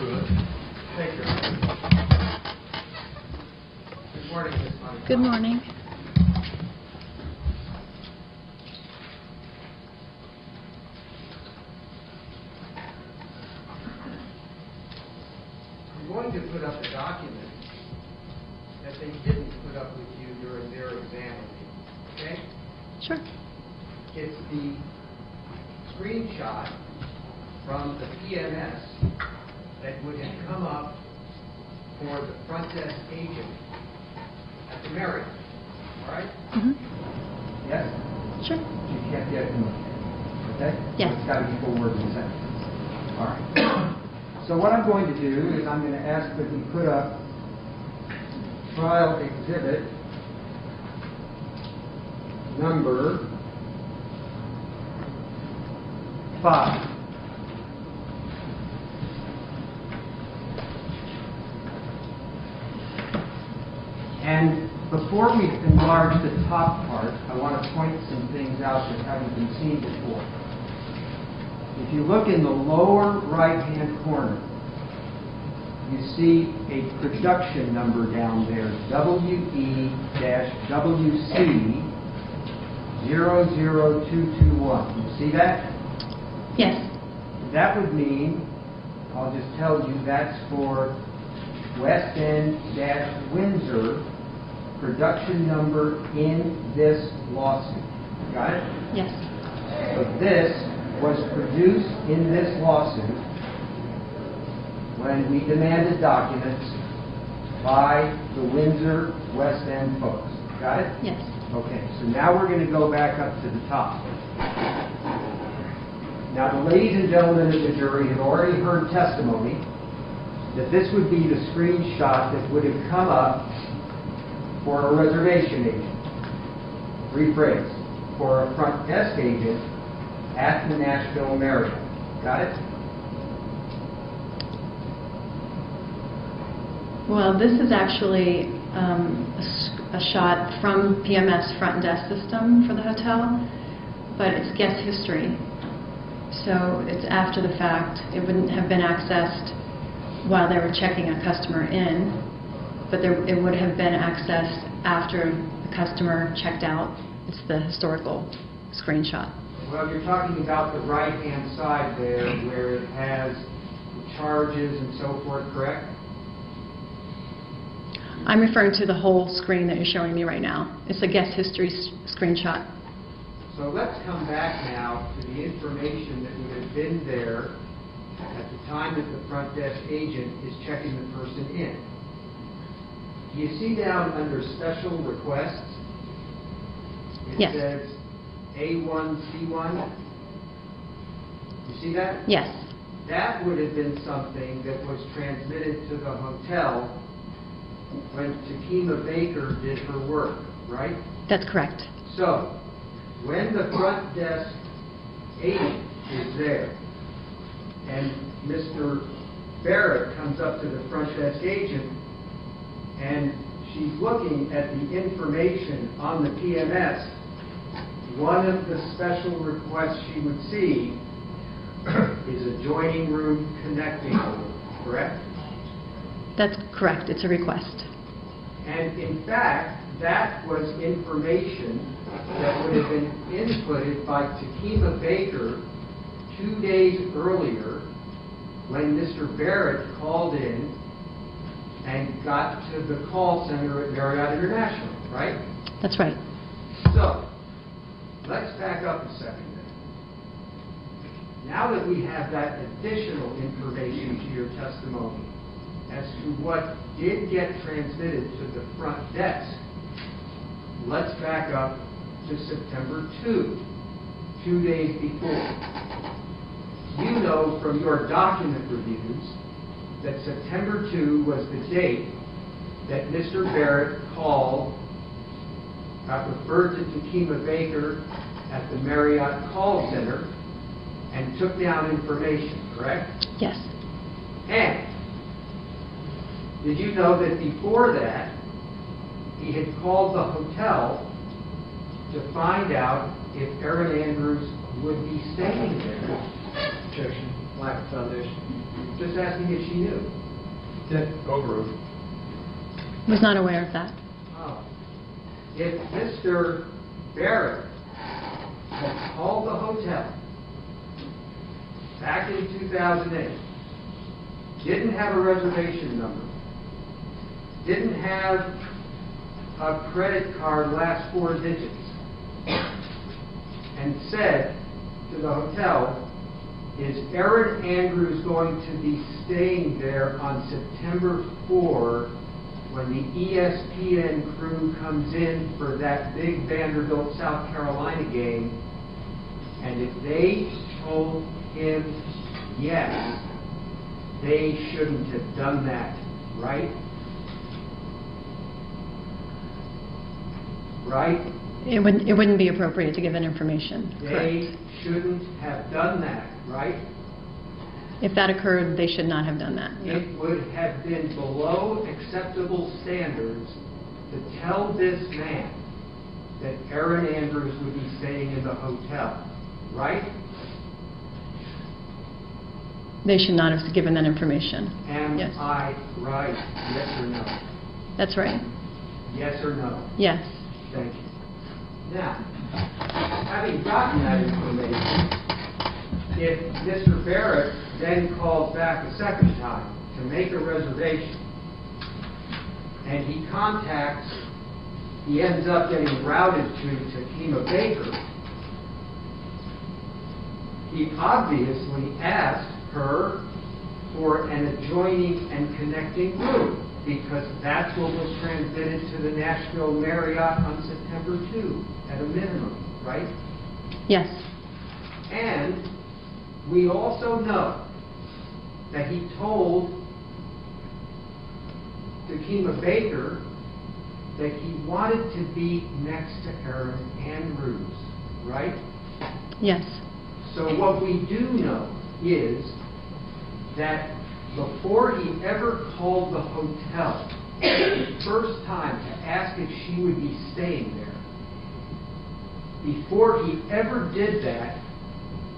Thank you. Good morning, Ms. Monica. Good morning. I'm going to put up a document that they didn't put up with you during their exam with you, okay? Sure. It's the screenshot from the PMS that would have come up for the front desk agent at the Marriott, all right? Mm-hmm. Yes? Sure. You can't get it in the, okay? Yes. It's got to be 4 words and sentences. All right. So what I'm going to do is I'm going to ask that we put up trial exhibit number 5. And before we enlarge the top part, I want to point some things out that haven't been seen before. If you look in the lower right-hand corner, you see a production number down there, WE-WC00221. You see that? Yes. That would mean, I'll just tell you, that's for West End-Windsor production number in this lawsuit. Got it? Yes. So this was produced in this lawsuit when we demanded documents by the Windsor West End folks. Got it? Yes. Okay, so now we're going to go back up to the top. Now, the ladies and gentlemen of the jury have already heard testimony that this would be the screenshot that would have come up for a reservation agent. Rephrase, for a front desk agent at the Nashville Marriott. Got it? Well, this is actually a shot from PMS front desk system for the hotel, but it's guest history. So it's after the fact. It wouldn't have been accessed while they were checking a customer in, but it would have been accessed after the customer checked out. It's the historical screenshot. Well, you're talking about the right-hand side there where it has the charges and so forth, correct? I'm referring to the whole screen that you're showing me right now. It's a guest history screenshot. So let's come back now to the information that would have been there at the time that the front desk agent is checking the person in. Do you see down under special requests? It says A1C1. You see that? Yes. That would have been something that was transmitted to the hotel when Takima Baker did her work, right? That's correct. So, when the front desk agent is there and Mr. Barrett comes up to the front desk agent and she's looking at the information on the PMS, one of the special requests she would see is adjoining room connecting room, correct? That's correct. It's a request. And in fact, that was information that would have been inputted by Takima Baker 2 days earlier when Mr. Barrett called in and got to the call center at Marriott International, right? That's right. So, let's back up a second then. Now that we have that additional information to your testimony as to what did get transmitted to the front desk, let's back up to September 2, 2 days before. You know from your document reviews that September 2 was the date that Mr. Barrett called, referred to Takima Baker at the Marriott call center and took down information, correct? Yes. And did you know that before that, he had called the hotel to find out if Erin Andrews would be staying there? Objection. Lack of foundation. Just asking if she knew. Overruled. Was not aware of that. Oh. If Mr. Barrett had called the hotel back in 2008, didn't have a reservation number, didn't have a credit card last 4 digits, and said to the hotel, is Erin Andrews going to be staying there on September 4 when the ESPN crew comes in for that big Vanderbilt, South Carolina game? And if they told him yes, they shouldn't have done that, right? Right? It wouldn't be appropriate to give that information. They Correct. shouldn't have done that, right? If that occurred, they should not have done that. Yeah. It would have been below acceptable standards to tell this man that Erin Andrews would be staying in the hotel, right? They should not have given that information. Am Yes. I right? Yes or no? That's right. Yes or no? Yes. Thank you. Now, having gotten that information, if Mr. Barrett then calls back a second time to make a reservation, and he ends up getting routed to Takima Baker, he obviously asked her for an adjoining and connecting room, because that's what was transmitted to the Nashville Marriott on September 2, at a minimum, right? Yes. And we also know that he told Takima Baker that he wanted to be next to Erin Andrews, right? Yes. So what we do know is that before he ever called the hotel the first time to ask if she would be staying there, before he ever did that,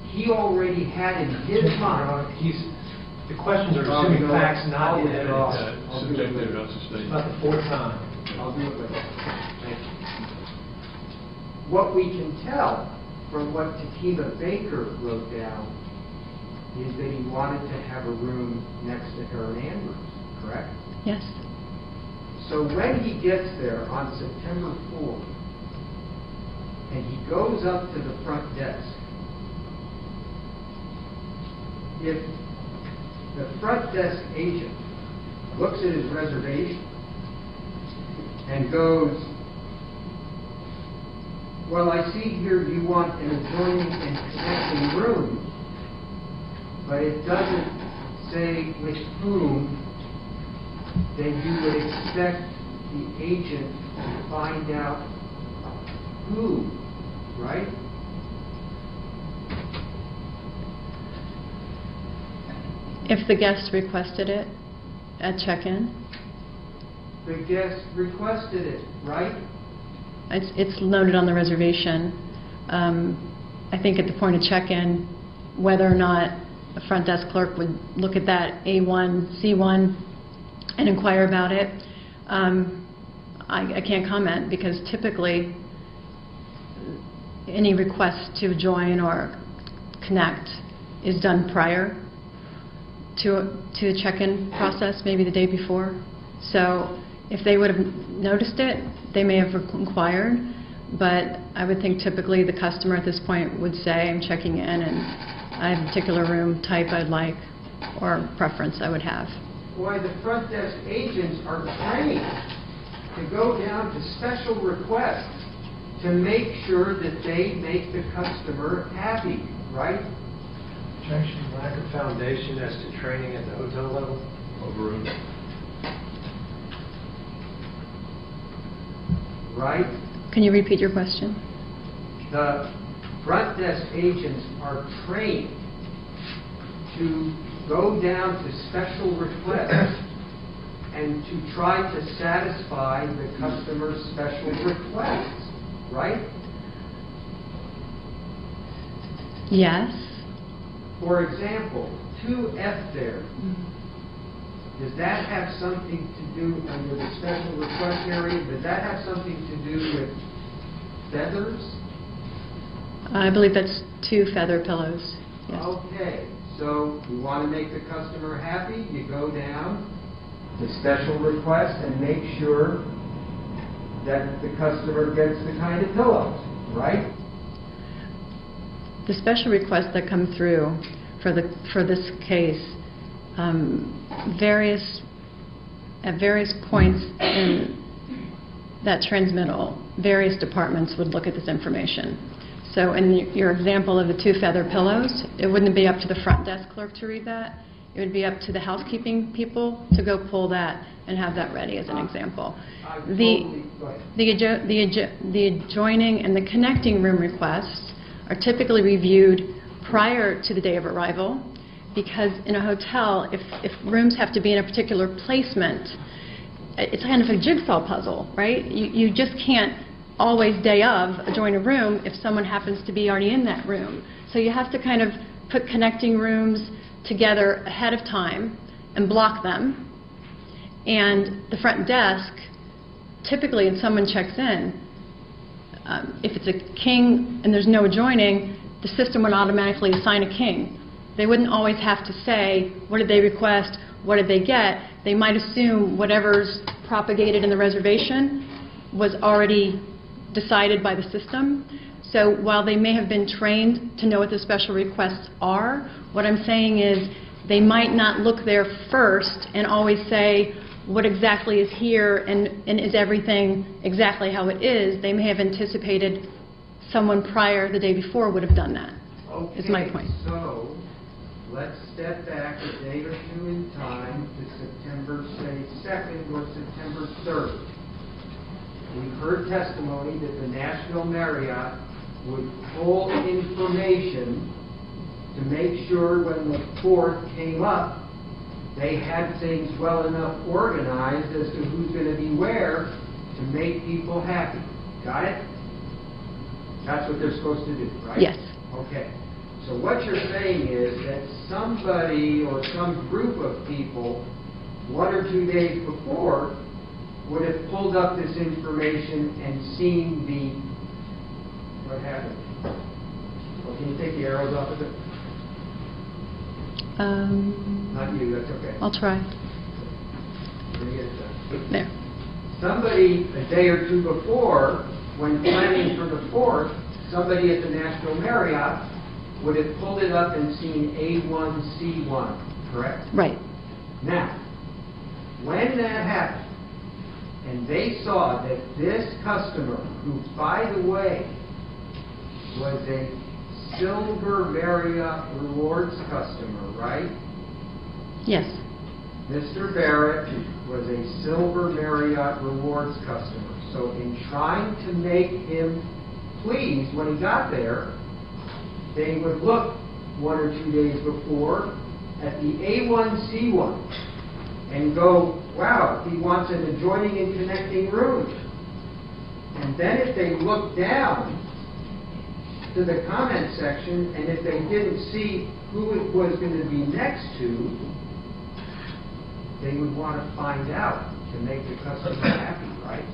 he already had in his mind... The questions are Oh, assuming you know what? facts, not I'll the leave it evidence. off. Subjective, that's a It's statement. about the fourth time. I'll do it later. Thank you. What we can tell from what Takima Baker wrote down is that he wanted to have a room next to Erin Andrews, correct? Yes. So when he gets there on September 4th, and he goes up to the front desk, if the front desk agent looks at his reservation and goes, well, I see here you want an adjoining and connecting room, but it doesn't say with whom, then you would expect the agent to find out who, right? If the guest requested it at check-in, The guest requested it, right? it's noted on the reservation. I think at the point of check-in, whether or not a front desk clerk would look at that A1, C1 and inquire about it, I can't comment, because typically any request to join or connect is done prior to the check-in process, maybe the day before. So if they would have noticed it, they may have inquired, but I would think typically the customer at this point would say, I'm checking in and I have a particular room type I'd like, or preference I would have. Boy, the front desk agents are trained to go down to special requests to make sure that they make the customer happy, right? Objection, lack of foundation as to training at the hotel level. Overruled. Right? Can you repeat your question? The front desk agents are trained to go down to special requests and to try to satisfy the customer's special requests, right? Yes. For example, 2F there, does that have something to do, under the special request area, does that have something to do with feathers? I believe that's 2 feather pillows. Yes. Okay, so you want to make the customer happy, you go down to special request and make sure that the customer gets the kind of pillows, right? The special requests that come through for this case, at various points in that transmittal, various departments would look at this information. So in your example of the 2 feather pillows, it wouldn't be up to the front desk clerk to read that. It would be up to the housekeeping people to go pull that and have that ready as an example. The adjoining and the connecting room requests are typically reviewed prior to the day of arrival, because in a hotel, if rooms have to be in a particular placement, it's kind of a jigsaw puzzle, right? You just can't always day of adjoin a room if someone happens to be already in that room. So you have to kind of put connecting rooms together ahead of time and block them. And the front desk, typically if someone checks in, if it's a king and there's no adjoining, the system would automatically assign a king. They wouldn't always have to say, what did they request, what did they get? They might assume whatever's propagated in the reservation was already decided by the system. So while they may have been trained to know what the special requests are, what I'm saying is they might not look there first and always say what exactly is here and is everything exactly how it is. They may have anticipated someone prior the day before would have done that, is my point. So let's step back a day or 2 in time to September, say, 2nd or September 3rd. We've heard testimony that the National Marriott would pull information to make sure when the 4th came up, they had things well enough organized as to who's going to be where to make people happy. Got it? That's what they're supposed to do, right? Yes. Okay. So what you're saying is that somebody or some group of people 1 or 2 days before would have pulled up this information and seen what happened. Well, can you take the arrows off of it? Not you, that's okay. I'll try. Bring it There. Somebody a day or 2 before, when planning for the 4th, somebody at the National Marriott would have pulled it up and seen A1C1, correct? Right. Now, when that happened, and they saw that this customer, who, by the way, was a Silver Marriott Rewards customer, right? Yes. Mr. Barrett was a Silver Marriott Rewards customer. So in trying to make him pleased when he got there, they would look 1 or 2 days before at the A1C1 and go, wow, he wants an adjoining and connecting room. And then if they look down to the comment section, and if they didn't see who it was going to be next to, they would want to find out to make the customer happy, right?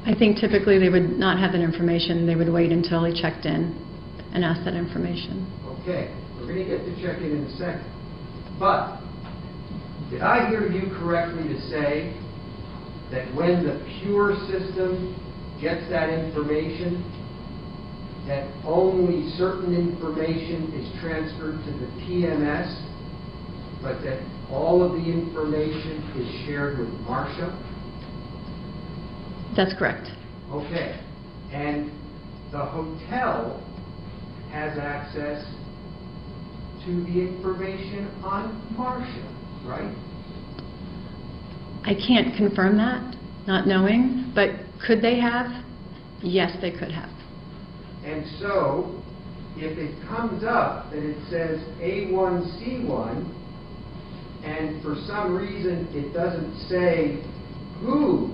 I think typically they would not have that information. They would wait until he checked in and ask that information. Okay, we're going to get to check in a second. But did I hear you correctly to say that when the pure system gets that information, that only certain information is transferred to the PMS, but that all of the information is shared with Marcia? That's correct. Okay. And the hotel has access to the information on Marcia, right? I can't confirm that, not knowing, but could they have? Yes, they could have. And so, if it comes up that it says A1C1, and for some reason it doesn't say who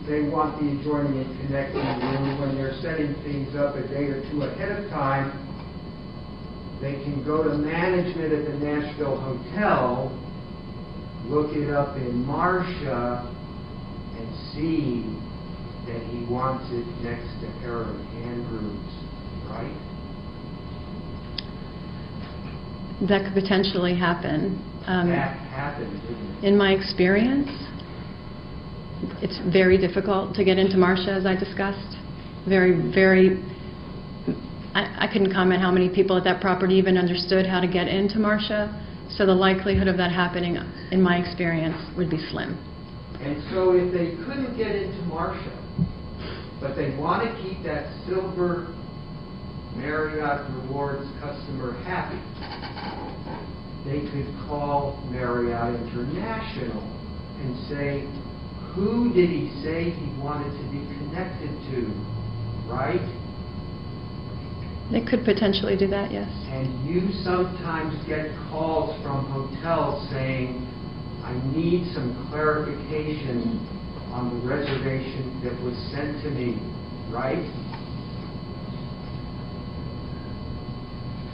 they want the adjoining and connecting room when they're setting things up a day or 2 ahead of time, they can go to management at the Nashville Hotel, look it up in Marcia, and see that he wants it next to Erin Andrews, right? That could potentially happen. That happened, didn't it? In my experience, it's very difficult to get into Marcia, as I discussed. I couldn't comment how many people at that property even understood how to get into Marcia, so the likelihood of that happening, in my experience, would be slim. And so if they couldn't get into Marcia, but they want to keep that silver Marriott Rewards customer happy, they could call Marriott International and say, who did he say he wanted to be connected to, right? They could potentially do that, yes. And you sometimes get calls from hotels saying, I need some clarification on the reservation that was sent to me, right?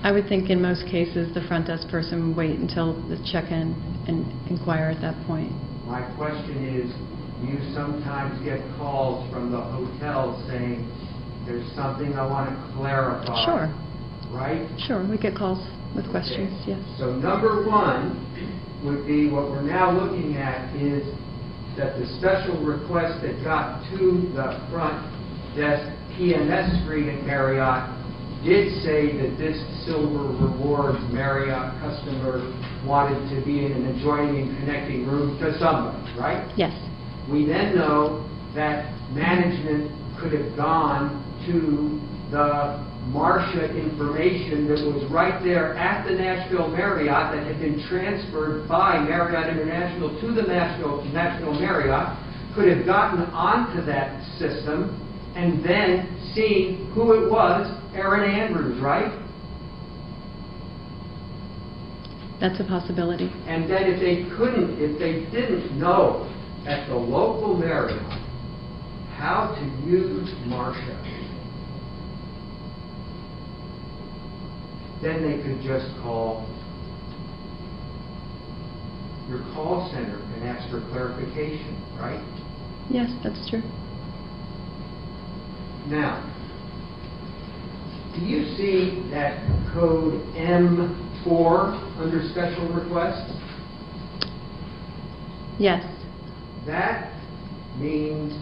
I would think in most cases the front desk person would wait until the check-in and inquire at that point. My question is, you sometimes get calls from the hotel saying, there's something I want to clarify. Sure. Right? Sure, we get calls with questions, Okay. yes. So number one would be, what we're now looking at is that the special request that got to the front desk PMS screen at Marriott did say that this Silver Rewards Marriott customer wanted to be in an adjoining and connecting room to somebody, right? Yes. We then know that management could have gone to the Marcia information that was right there at the Nashville Marriott that had been transferred by Marriott International to the Nashville Marriott, could have gotten onto that system and then seen who it was, Erin Andrews, right? That's a possibility. And then if they didn't know at the local Marriott how to use Marcia, then they could just call your call center and ask for clarification, right? Yes, that's true. Now, do you see that code M4 under special requests? Yes. That means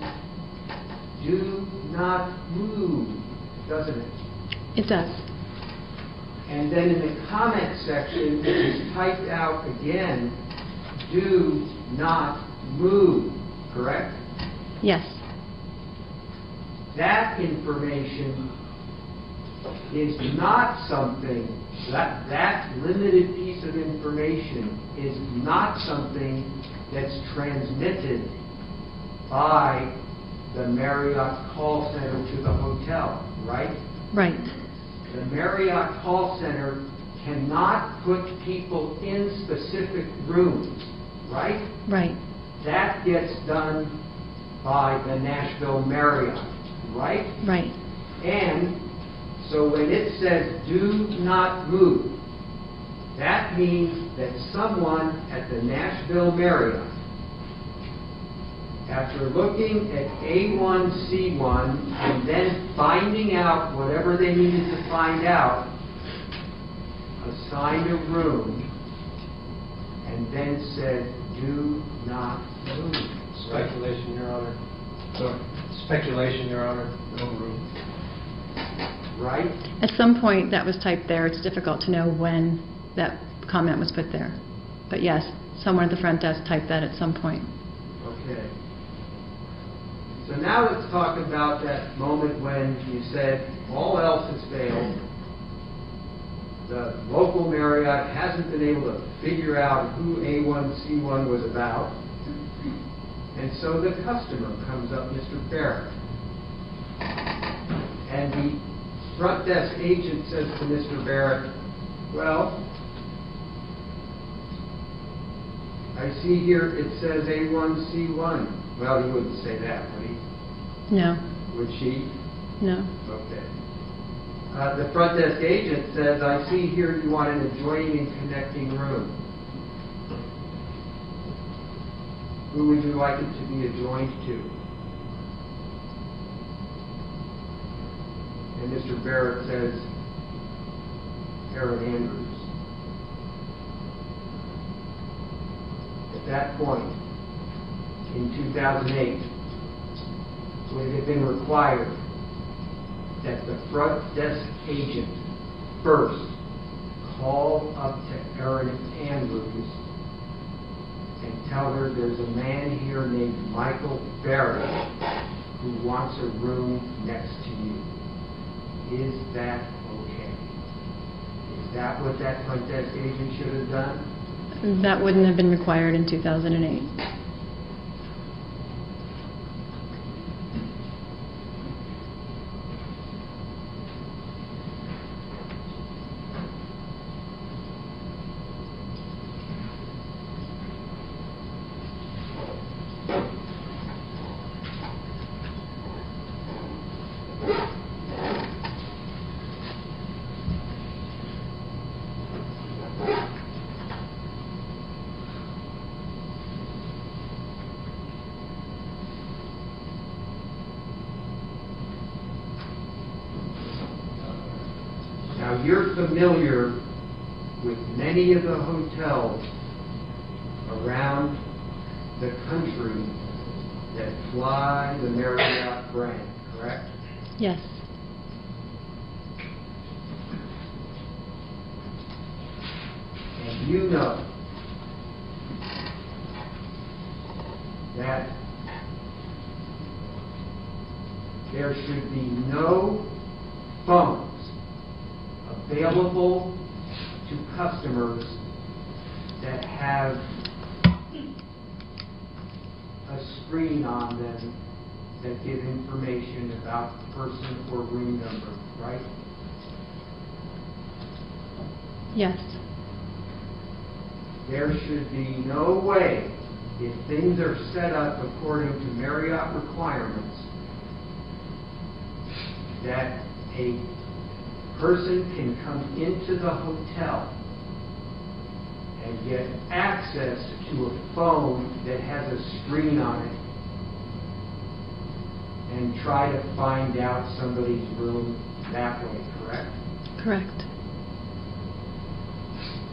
do not move, doesn't it? It does. And then in the comment section, it is typed out again, do not move, correct? Yes. That information is not something, that limited piece of information is not something that's transmitted by the Marriott call center to the hotel, right? Right. The Marriott call center cannot put people in specific rooms, right? Right. That gets done by the Nashville Marriott, right? Right. And so when it says do not move, that means that someone at the Nashville Marriott, after looking at A1C1 and then finding out whatever they needed to find out, assigned a room and then said, do not move. Speculation, Your Honor. Sorry. Speculation, Your Honor. No room. Right? At some point that was typed there. It's difficult to know when that comment was put there. But yes, someone at the front desk typed that at some point. Okay. So now let's talk about that moment when you said all else has failed. The local Marriott hasn't been able to figure out who A1C1 was about. And so the customer comes up, Mr. Barrett. And the front desk agent says to Mr. Barrett, well, I see here it says A1C1. Well, he wouldn't say that, would he? No. Would she? No. Okay. The front desk agent says, I see here you want an adjoining and connecting room. Who would you like it to be adjoined to? And Mr. Barrett says, Erin Andrews. At that point, in 2008, would it have been required that the front desk agent first call up to Erin Andrews and tell her there's a man here named Michael Barrett who wants a room next to you? Is that okay? Is that what that front desk agent should have done? That wouldn't have been required in 2008. Now, you're familiar with many of the hotels around the country that fly the Marriott brand, correct? Yes. And you know that there should be no phones available to customers that have a screen on them that give information about person or room number, right? Yes. There should be no way, if things are set up according to Marriott requirements, that a person can come into the hotel and get access to a phone that has a screen on it and try to find out somebody's room that way, correct? Correct.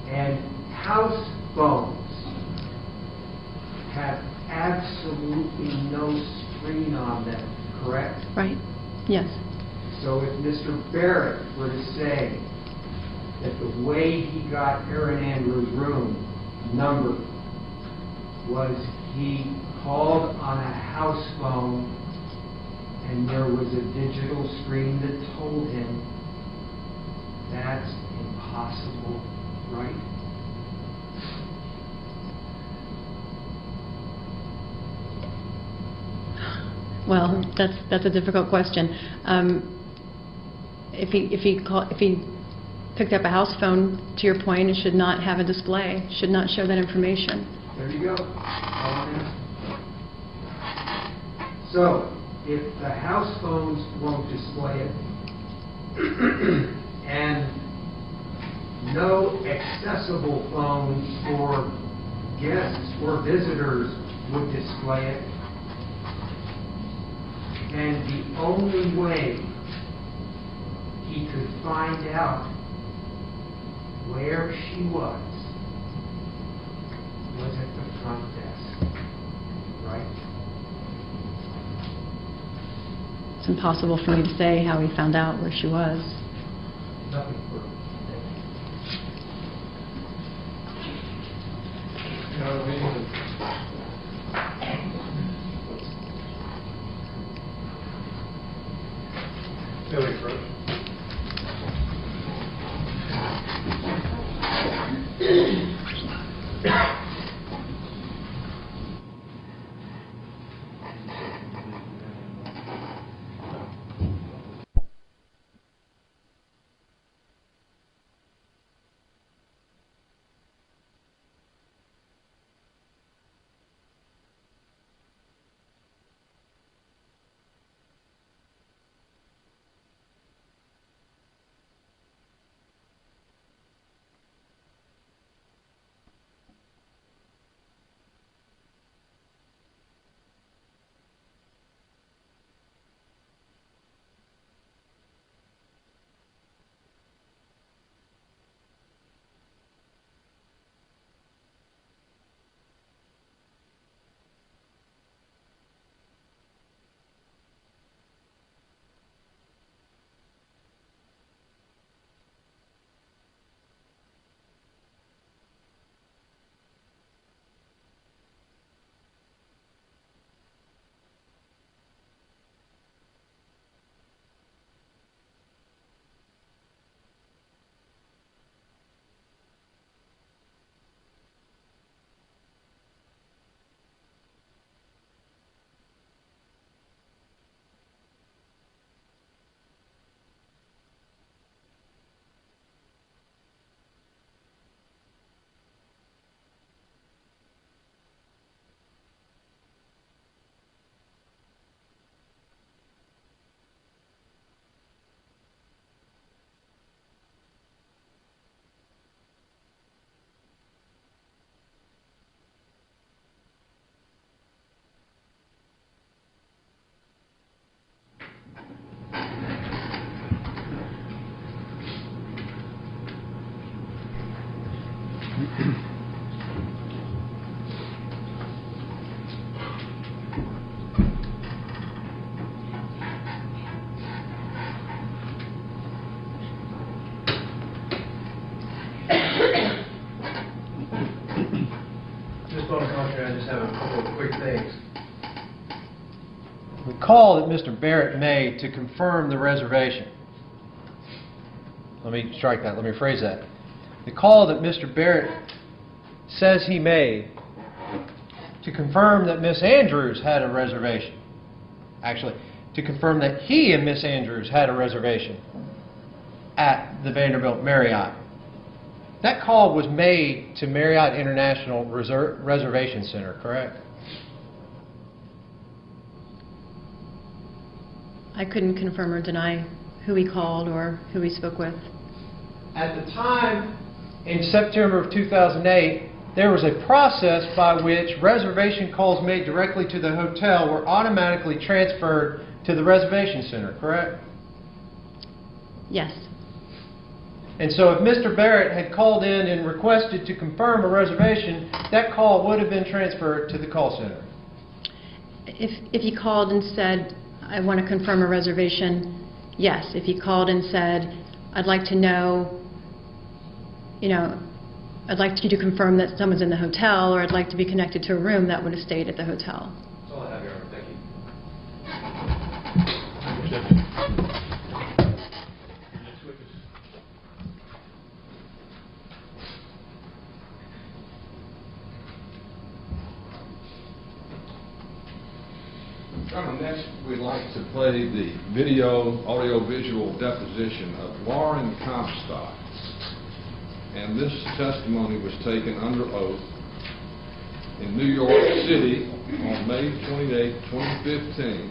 And house phones have absolutely no screen on them, correct? Right. Yes. So if Mr. Barrett were to say that the way he got Erin Andrews' room numbered was he called on a house phone and there was a digital screen that told him, that's impossible, right? Well, that's a difficult question. If he picked up a house phone, to your point, it should not have a display, should not show that information. There you go. So, if the house phones won't display it, and no accessible phones for guests or visitors would display it, and the only way he could find out where she was at the front desk, right? It's impossible for me to say how he found out where she was. Nothing further. Billy first. Just on the contrary, I just have a couple of quick things. The call that Mr. Barrett made to confirm the reservation. Let me strike that. Let me phrase that. The call that Mr. Barrett says he made to confirm that Miss Andrews had a reservation. Actually, to confirm that he and Miss Andrews had a reservation at the Vanderbilt Marriott. That call was made to Marriott International Reservation Center, correct? I couldn't confirm or deny who he called or who he spoke with. At the time, in September of 2008, there was a process by which reservation calls made directly to the hotel were automatically transferred to the reservation center, correct? Yes. And so if Mr. Barrett had called in and requested to confirm a reservation, that call would have been transferred to the call center. If he called and said, I want to confirm a reservation, yes. If he called and said, I'd like to know, I'd like you to confirm that someone's in the hotel, or I'd like to be connected to a room, that would have stayed at the hotel. That's all I have, Your Honor. Thank you. Next, we'd like to play the audio-visual deposition of Lauren Comstock. And this testimony was taken under oath in New York City on May 28, 2015.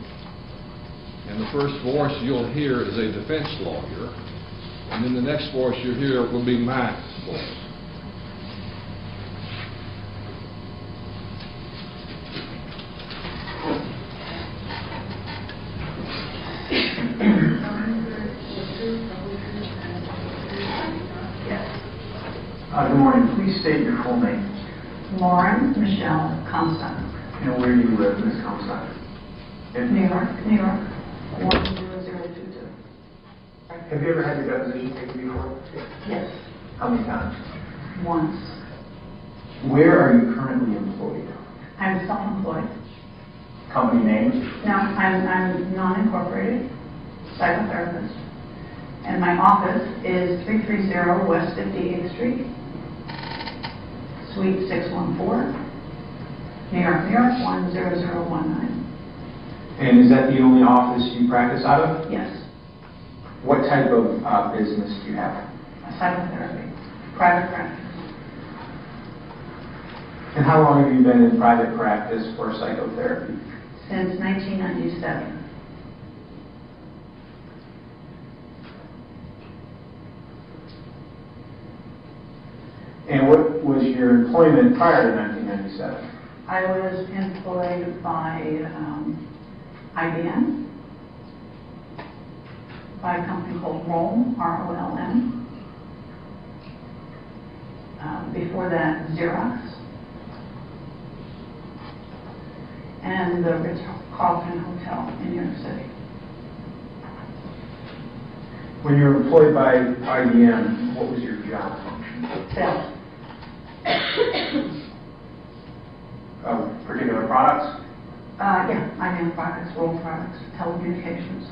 And the first voice you'll hear is a defense lawyer. And then the next voice you'll hear will be my voice. Good morning. Please state your full name. Lauren Michelle Comstock. And where do you live, Ms. Comstock? New York, 10022. Have you ever had your deposition taken before? Yes, How many times? once. Where are you currently employed? I'm self-employed. Company name? No, I'm non-incorporated psychotherapist. And my office is 330 West 58th Street, Suite 614, New York, 10019. And is that the only office you practice out of? Yes, What type of business do you have? psychotherapy, private practice. And how long have you been in private practice for psychotherapy? Since 1997. And what was your employment prior to 1997? I was employed by IBM, by a company called ROLM, R-O-L-M. Before that, Xerox. And the Ritz-Carlton Hotel in New York City. When you were employed by IBM, what was your job function? Sales. Particular products? Yeah, IBM products, ROLM products, telecommunications,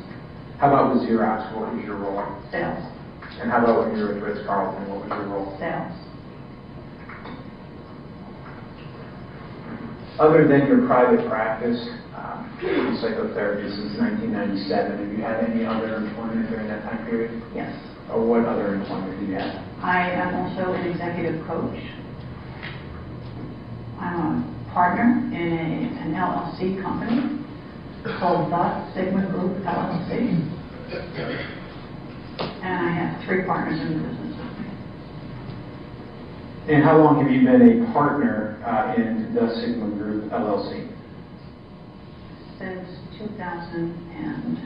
How about with Xerox? What was your role? sales, And how about when you were at Ritz-Carlton? What was your role? sales. Other than your private practice in psychotherapy since 1997, have you had any other employment during that time period? Yes. Or what other employment do you have? I am also an executive coach. I'm a partner in an LLC company called The Sigma Group LLC. And I have 3 partners in the business with me. And how long have you been a partner in The Sigma Group LLC? Since 2000 and...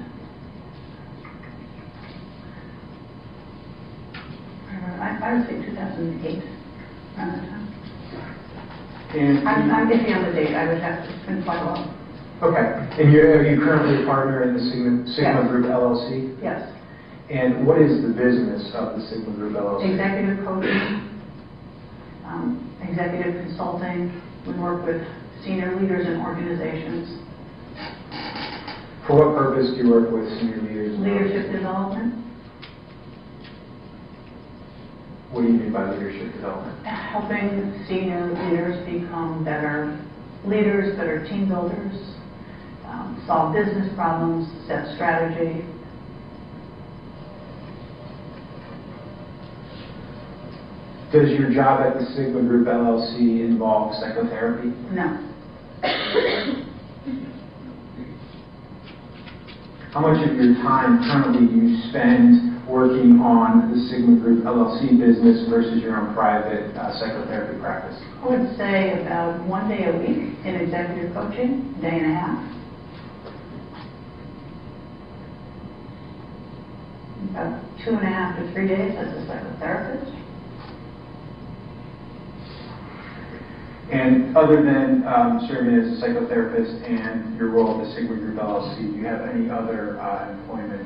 I would say 2008. around that time. And, I'm iffy on the date, I would have to, it's been quite a while. okay, and are you currently a partner in the Sigma Yes. Group LLC? Yes. And what is the business of the Sigma Group LLC? Executive coaching, executive consulting, we work with senior leaders in organizations, For what purpose do you work with senior leaders? in leadership organizations? development, What do you mean by leadership development? helping senior leaders become better leaders, better team builders, solve business problems, set strategy. Does your job at the Sigma Group LLC involve psychotherapy? No, How much of your time currently do you spend working on the Sigma Group LLC business versus your own private psychotherapy practice? I would say about 1 day a week in executive coaching, day and a half. About 2.5 to 3 days as a psychotherapist. And other than serving as a psychotherapist and your role at the Sigma Group LLC, do you have any other employment?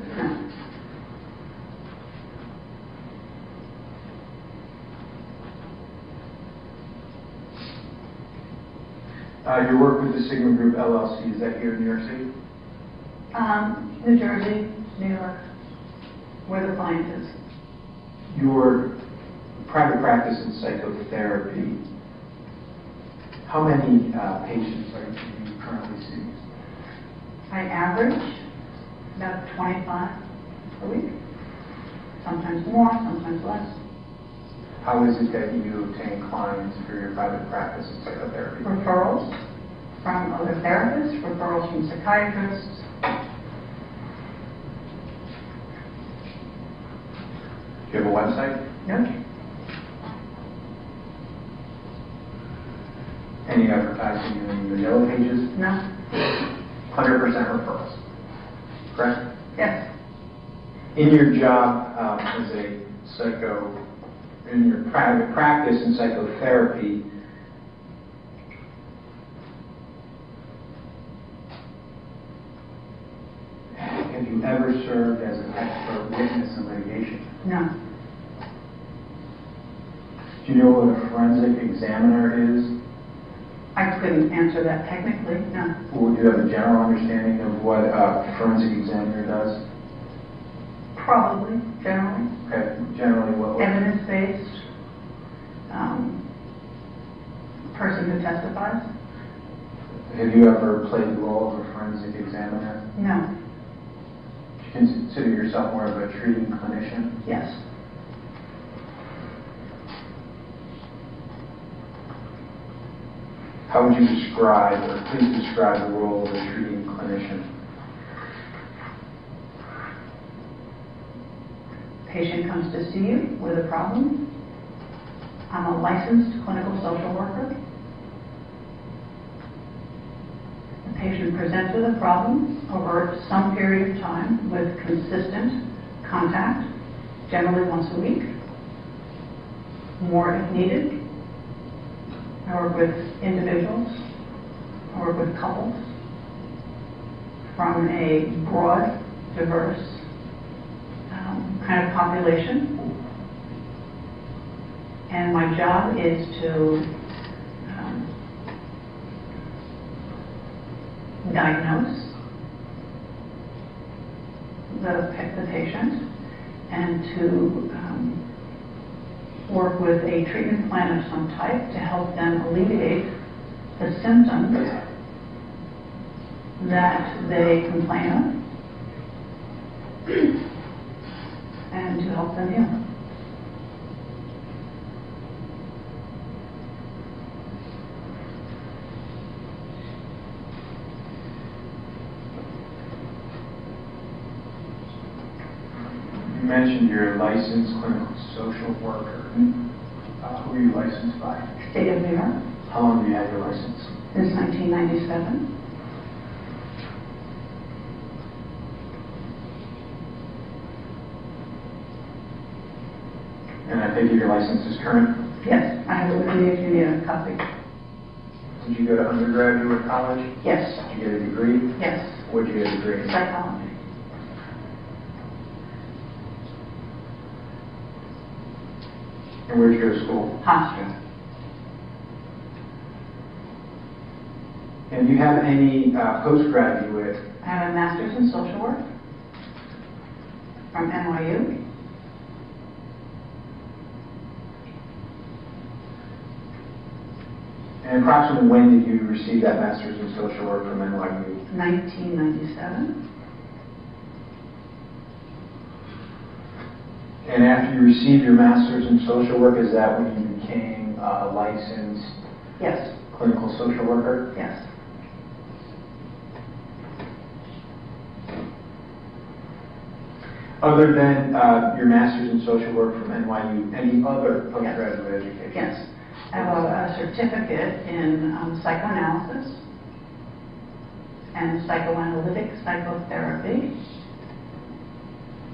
Your work with the Sigma Group LLC, is that here in New York City? New Jersey, New York, where the client is. Your private practice in psychotherapy, how many patients are you currently seeing? I average about 25 a week, sometimes more, sometimes less. How is it that you obtain clients for your private practice in psychotherapy? Referrals from other therapists, referrals from psychiatrists. Do you have a website? No, Any advertising in the yellow pages? no, 100% referrals, correct? yes. In your job in your private practice in psychotherapy, have you ever served as an expert witness in litigation? No, Do you know what a forensic examiner is? I couldn't answer that technically, no. Or do you have a general understanding of what a forensic examiner does? Probably, generally. Okay, generally what? Evidence-based, person who testifies? Have you ever played the role of a forensic examiner? No, Do you consider yourself more of a treating clinician? yes. How would you describe, or please describe the role of a treating clinician? Patient comes to see you with a problem. I'm a licensed clinical social worker. The patient presents with a problem over some period of time with consistent contact, generally once a week, more if needed. I work with individuals, I work with couples from a broad, diverse kind of population. And my job is to diagnose the patient and to work with a treatment plan of some type to help them alleviate the symptoms that they complain of and to help them heal. You mentioned you're a licensed clinical social worker. Who are you licensed by? State of New York, How long have you had your license? since 1997. And I think your license is current? Yes, I have it with me if you need a copy. Did you go to undergraduate college? Yes, Did you get a degree? yes, What did you get a degree in? psychology. And where'd you go to school? Hofstra. And do you have any postgraduate? I have a master's in social work from NYU. And approximately when did you receive that master's in social work from NYU? 1997. And after you received your master's in social work, is that when you became a licensed Yes, clinical social worker? yes. Other than your master's in social work from NYU, any other postgraduate education? Yes. I have a certificate in psychoanalysis and psychoanalytic psychotherapy.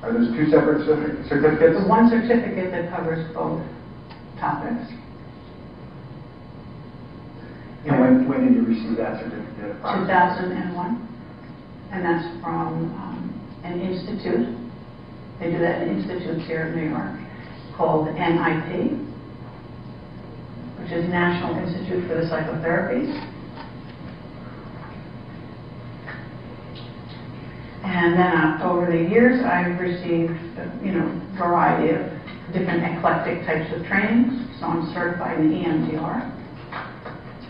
Are those two separate certificates? The one certificate that covers both topics. And when did you receive that certificate? 2001. And that's from an institute. They do that in institutes here in New York called NIP, which is National Institute for the Psychotherapies. And then over the years, I've received, variety of different eclectic types of trainings. So I'm certified in EMDR.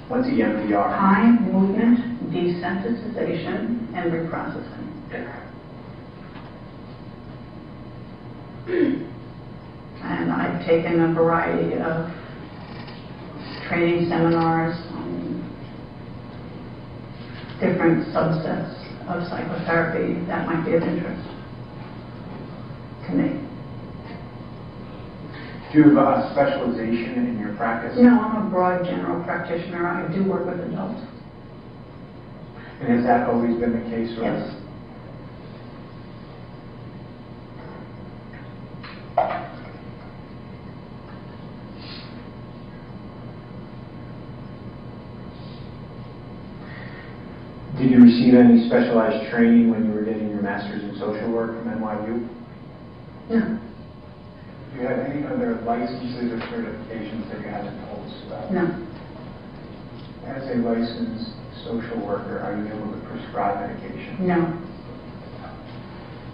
What's EMDR? High movement desensitization and reprocessing. And I've taken a variety of training seminars on different subsets of psychotherapy that might be of interest to me. Do you have a specialization in your practice? No, I'm a broad general practitioner. I do work with adults. And has that always been the case? Or Yes. Did you receive any specialized training when you were getting your master's in social work from NYU? No. Do you have any other licenses or certifications that you haven't told us about? No. As a licensed social worker, are you able to prescribe medication? No.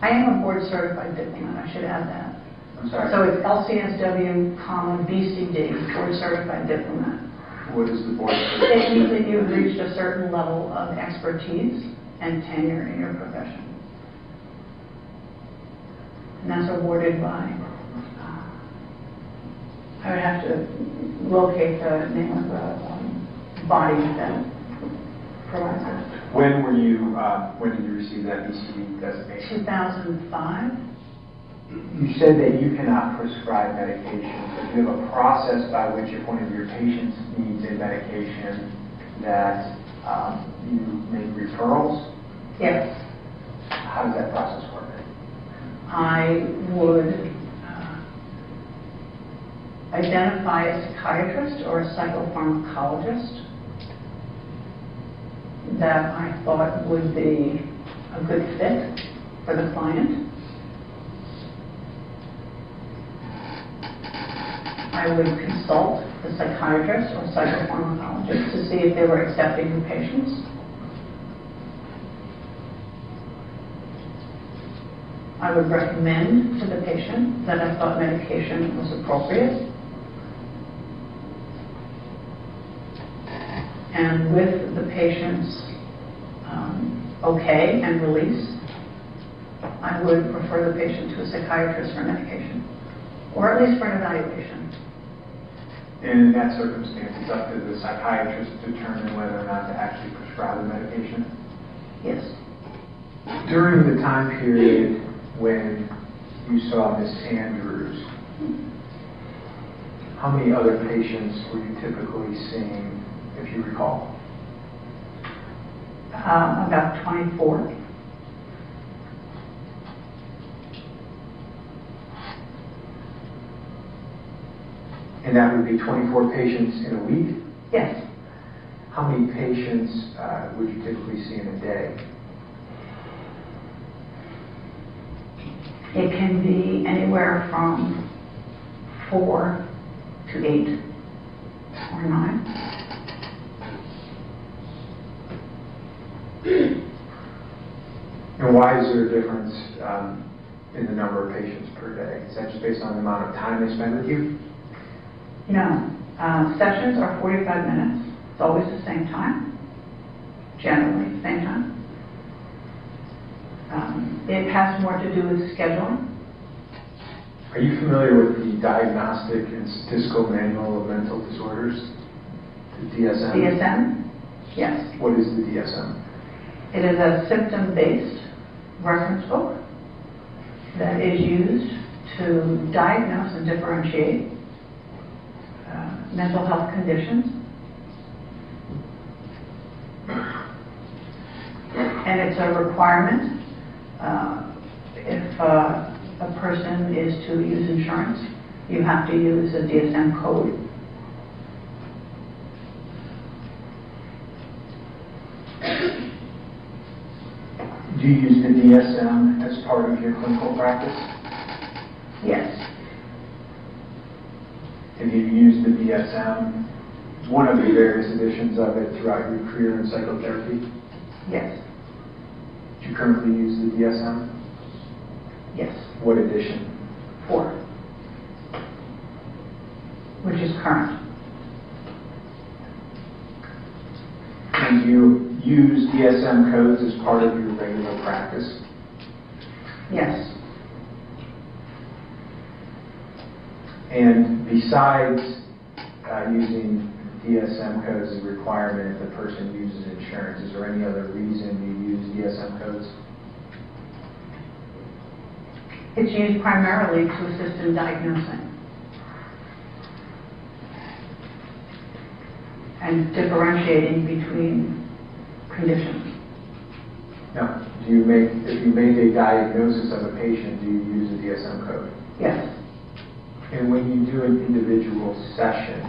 I am a board certified diplomat. I should add that. I'm sorry. So it's LCSW, BCD, board certified diplomat. What is the board? It means that you've reached a certain level of expertise and tenure in your profession. And that's awarded by, I would have to locate the name of the body that provides it. When did you receive that BCD designation? 2005. You said that you cannot prescribe medication, but you have a process by which if one of your patients needs a medication that you make referrals? Yes. How does that process work? I would identify a psychiatrist or a psychopharmacologist that I thought would be a good fit for the client. I would consult the psychiatrist or psychopharmacologist to see if they were accepting new patients. I would recommend to the patient that I thought medication was appropriate. And with the patient's okay and release, I would refer the patient to a psychiatrist for medication, or at least for an evaluation. And in that circumstance, it's up to the psychiatrist to determine whether or not to actually prescribe the medication? Yes. During the time period when you saw Ms. Andrews, how many other patients were you typically seeing, if you recall? About 24. And that would be 24 patients in a week? Yes. How many patients would you typically see in a day? It can be anywhere from 4 to 8 or 9. And why is there a difference in the number of patients per day? Is that just based on the amount of time they spend with you? No. Sessions are 45 minutes. It's always the same time. Generally, same time. It has more to do with scheduling. Are you familiar with the Diagnostic and Statistical Manual of Mental Disorders, the DSM? DSM? Yes. What is the DSM? It is a symptom-based reference book that is used to diagnose and differentiate mental health conditions. And it's a requirement if a person is to use insurance, you have to use a DSM code. Do you use the DSM as part of your clinical practice? Yes. Have you used the DSM, one of the various editions of it, throughout your career in psychotherapy? Yes. Do you currently use the DSM? Yes. What edition? 4, which is current. And do you use DSM codes as part of your regular practice? Yes. And besides using DSM codes as a requirement if the person uses insurance, is there any other reason you use DSM codes? It's used primarily to assist in diagnosing and differentiating between conditions. Now, if you make a diagnosis of a patient, do you use a DSM code? Yes. And when you do an individual session,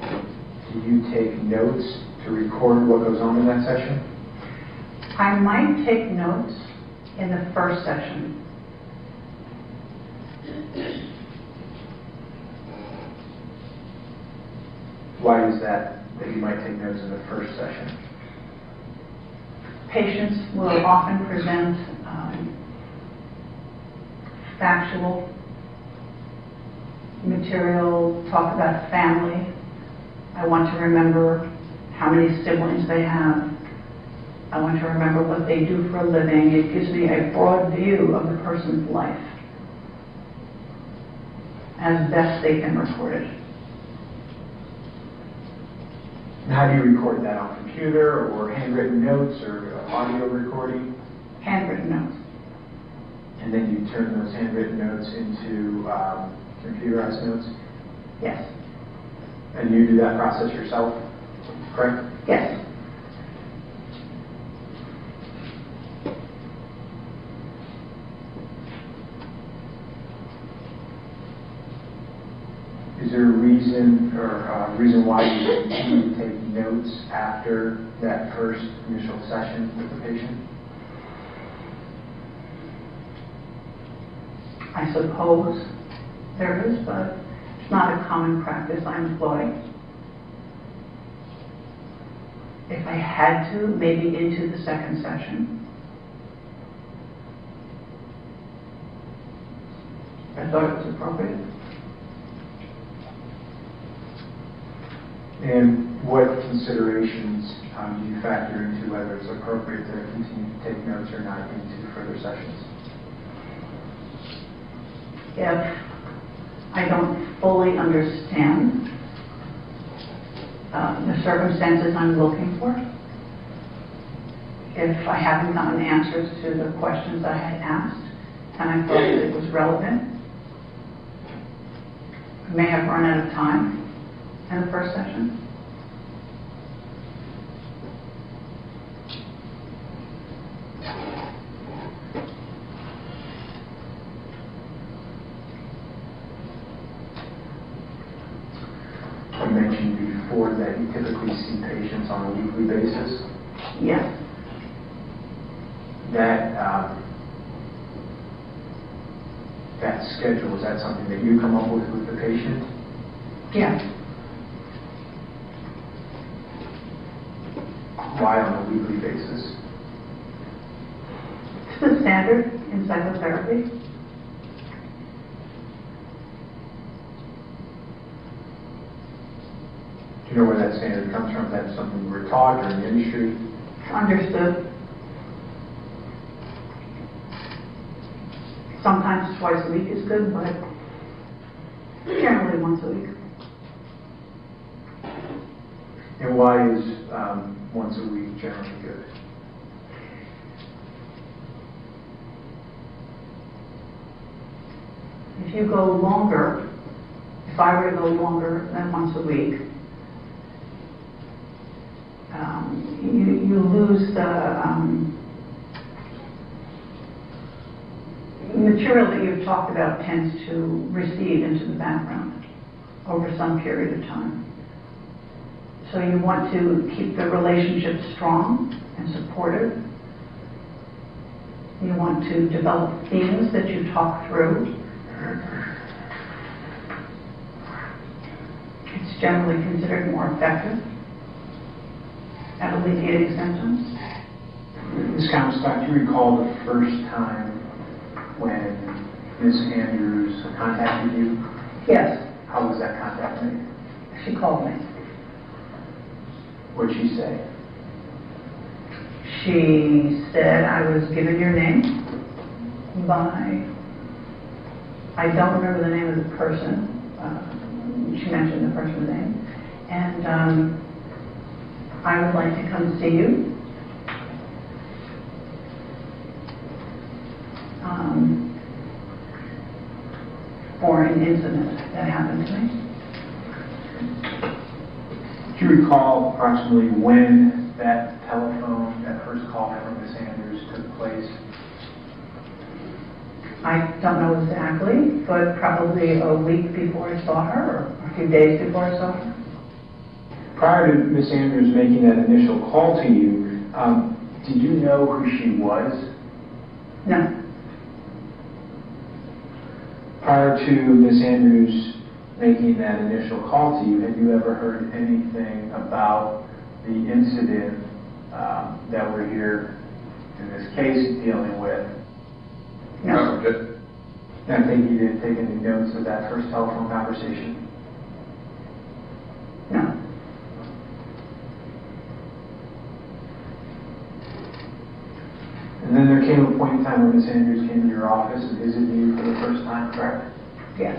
do you take notes to record what goes on in that session? I might take notes in the first session. Why is that you might take notes in the first session? Patients will often present factual material, talk about family. I want to remember how many siblings they have. I want to remember what they do for a living. It gives me a broad view of the person's life as best they can record it. And how do you record that, on computer or handwritten notes or audio recording? Handwritten notes. And then you turn those handwritten notes into computerized notes? Yes. And you do that process yourself, correct? Yes. Is there a reason why you need to take notes after that first initial session with the patient? I suppose there is, but it's not a common practice I employ. If I had to, maybe into the second session. I thought it was appropriate. And what considerations do you factor into whether it's appropriate to continue to take notes or not into further sessions? If I don't fully understand the circumstances I'm looking for, if I haven't gotten answers to the questions I had asked and I thought that it was relevant, I may have run out of time in the first session. forward that you typically see patients on a weekly basis. Yes. That schedule, is that something that you come up with the patient? Yes. Why on a weekly basis? It's the standard in psychotherapy. Do you know where that standard comes from? Is that something you were taught or in the industry? Understood. Sometimes twice a week is good, but generally once a week. And why is once a week generally good? If you go longer, if I were to go longer than once a week, you lose the material that you've talked about tends to recede into the background over some period of time. So you want to keep the relationship strong and supportive. You want to develop themes that you talk through. It's generally considered more effective at alleviating symptoms. Ms. Comstock, do you recall the first time when Ms. Andrews contacted you? Yes, How was that contact made? she called me. What did she say? She said I was given your name by, I don't remember the name of the person. She mentioned the person's name. And I would like to come see you. For an incident that happened to me. Do you recall approximately when that telephone, that first call from Ms. Andrews took place? I don't know exactly, but probably a week before I saw her, or a few days before I saw her. Prior to Ms. Andrews making that initial call to you, did you know who she was? No. Prior to Ms. Andrews making that initial call to you, had you ever heard anything about the incident that we're here in this case dealing with? No. I think you didn't take any notes of that first telephone conversation. No. And then there came a point in time when Ms. Andrews came to your office and visited you for the first time, correct? Yes.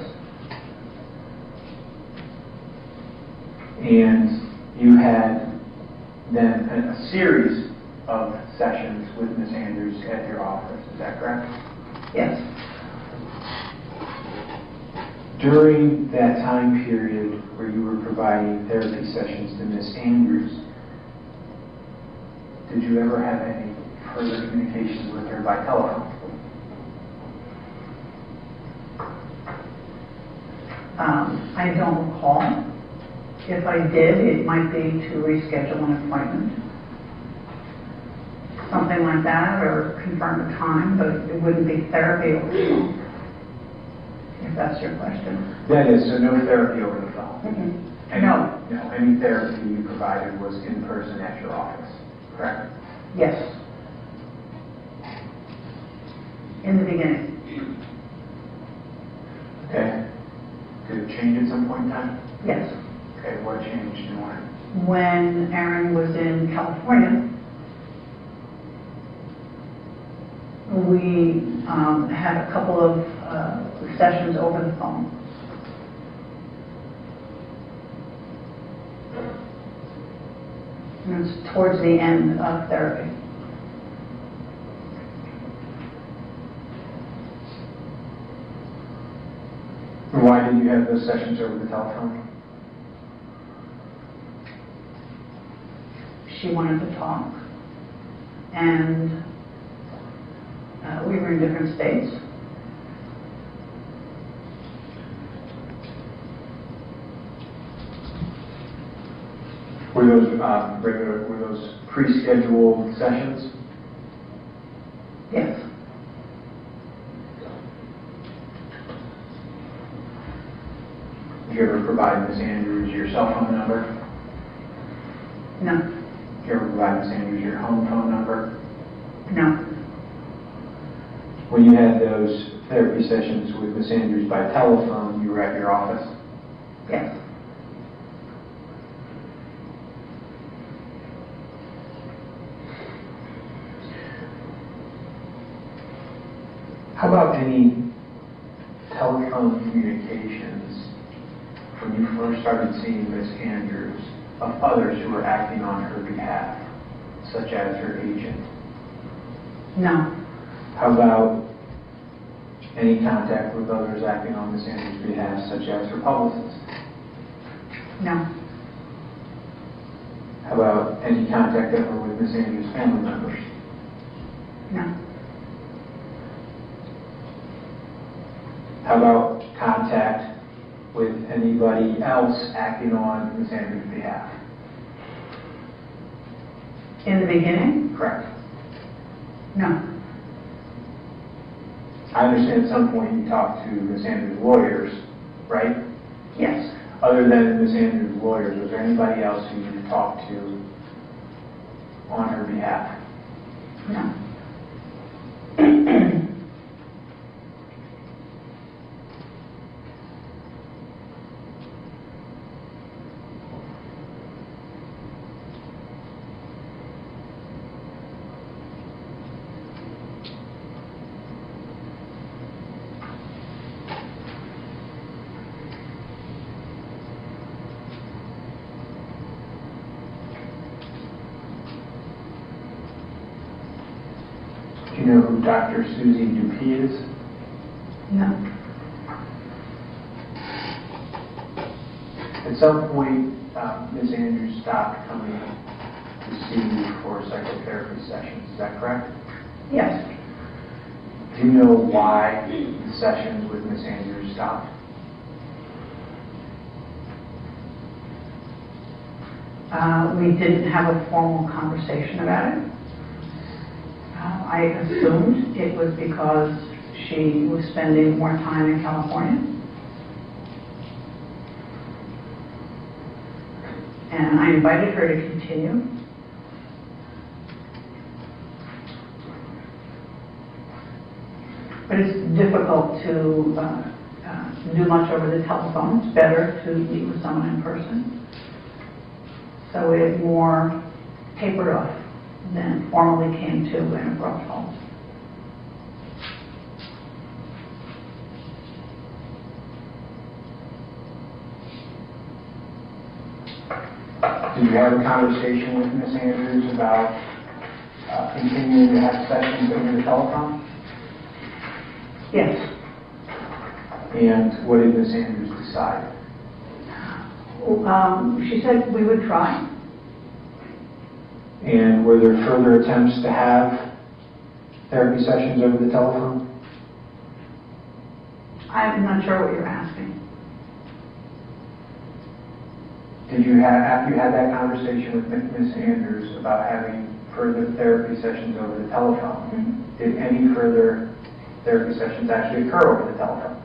And you had then a series of sessions with Ms. Andrews at your office, is that correct? Yes. During that time period where you were providing therapy sessions to Ms. Andrews, did you ever have any further communications with her by telephone? I don't recall. If I did, it might be to reschedule an appointment. Something like that, or confirm a time, but it wouldn't be therapy over the phone. If that's your question. That is, so no therapy over the phone? Mm-hmm. No. No, any therapy you provided was in person at your office, correct? Yes. In the beginning. Okay. Did it change at some point in time? Yes. Okay, what changed and when? When Erin was in California, we had a couple of sessions over the phone. And it's towards the end of therapy. And why did you have those sessions over the telephone? She wanted to talk, and we were in different states. were those pre-scheduled sessions? Yes. Did you ever provide Ms. Andrews your cell phone number? No. Did you ever provide Ms. Andrews your home phone number? No. When you had those therapy sessions with Ms. Andrews by telephone, you were at your office? Yes. How about any telephone communications when you first started seeing Ms. Andrews of others who were acting on her behalf, such as her agent? No. How about any contact with others acting on Ms. Andrews' behalf, such as her publicist? No. How about any contact ever with Ms. Andrews' family members? No. How about contact with anybody else acting on Ms. Andrews' behalf? In the beginning? Correct. No. I understand at some point you talked to Ms. Andrews' lawyers, right? Yes. Other than Ms. Andrews' lawyers, was there anybody else who you talked to on her behalf? No. Do you know who Dr. Susie Dupuy is? No. At some point, Ms. Andrews stopped coming to see you for psychotherapy sessions. Is that correct? Yes. Do you know why the sessions with Ms. Andrews stopped? We didn't have a formal conversation about it. I assumed it was because she was spending more time in California. And I invited her to continue. But it's difficult to do much over the telephone. It's better to meet with someone in person. So it more tapered off than formally came to an abrupt halt. Did you have a conversation with Ms. Andrews about continuing to have sessions over the telephone? Yes. And what did Ms. Andrews decide? She said we would try. And were there further attempts to have therapy sessions over the telephone? I'm not sure what you're asking. Did you have, after you had that conversation with Ms. Andrews about having further therapy sessions over the telephone, did any further therapy sessions actually occur over the telephone?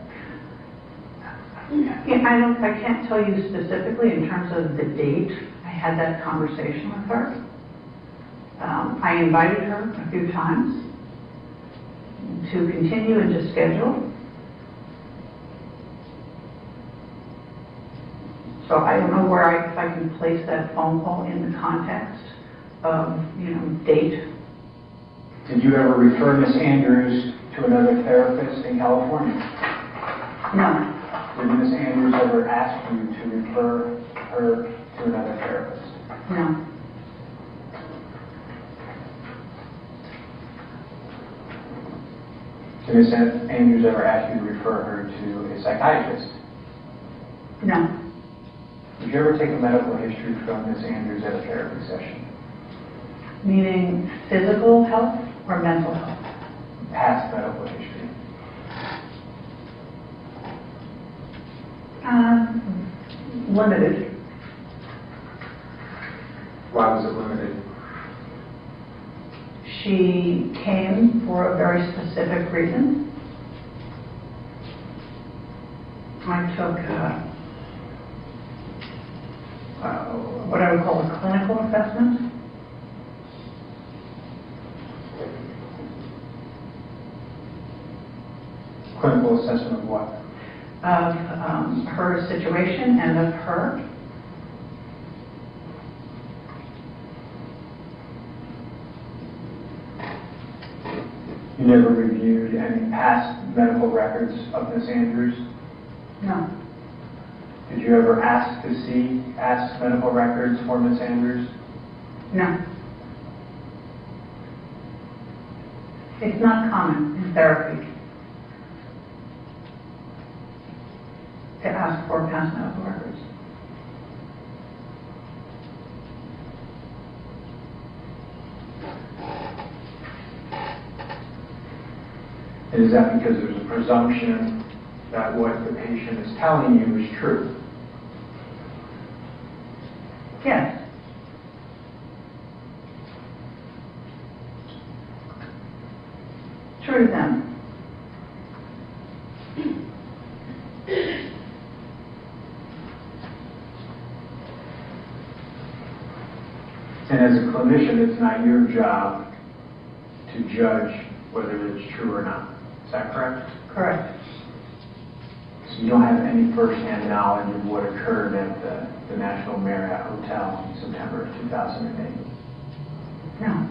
Yeah, I can't tell you specifically in terms of the date I had that conversation with her. I invited her a few times to continue and to schedule. So I don't know where if I can place that phone call in the context of, date. Did you ever refer Ms. Andrews to another therapist in California? No. Did Ms. Andrews ever ask you to refer her to another therapist? No. Did Ms. Andrews ever ask you to refer her to a psychiatrist? No. Did you ever take a medical history from Ms. Andrews at a therapy session? Meaning physical health or mental health? Past medical history. Limited. was it limited? She came for a very specific reason. I took what I would call a clinical assessment. Clinical assessment of what? Of her situation and of her. You never reviewed any past medical records of Ms. Andrews? No. Did you ever ask to see past medical records for Ms. Andrews? No. It's not common in therapy to ask for past medical records. And is that because there's a presumption that what the patient is telling you is true? Yes. True to them. And as a clinician, it's not your job to judge whether it's true or not. Is that correct? Correct. So you don't have any first-hand knowledge of what occurred at the National Marriott Hotel in September of 2008? No.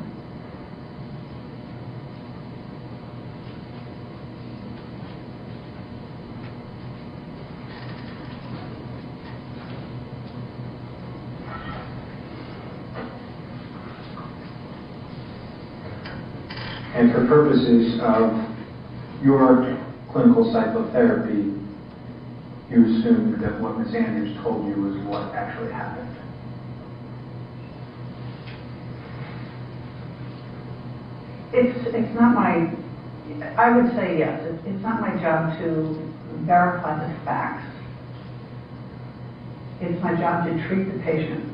And for purposes of your clinical psychotherapy, you assumed that what Ms. Andrews told you was what actually happened. It's not my, I would say yes, it's not my job to verify the facts. It's my job to treat the patient.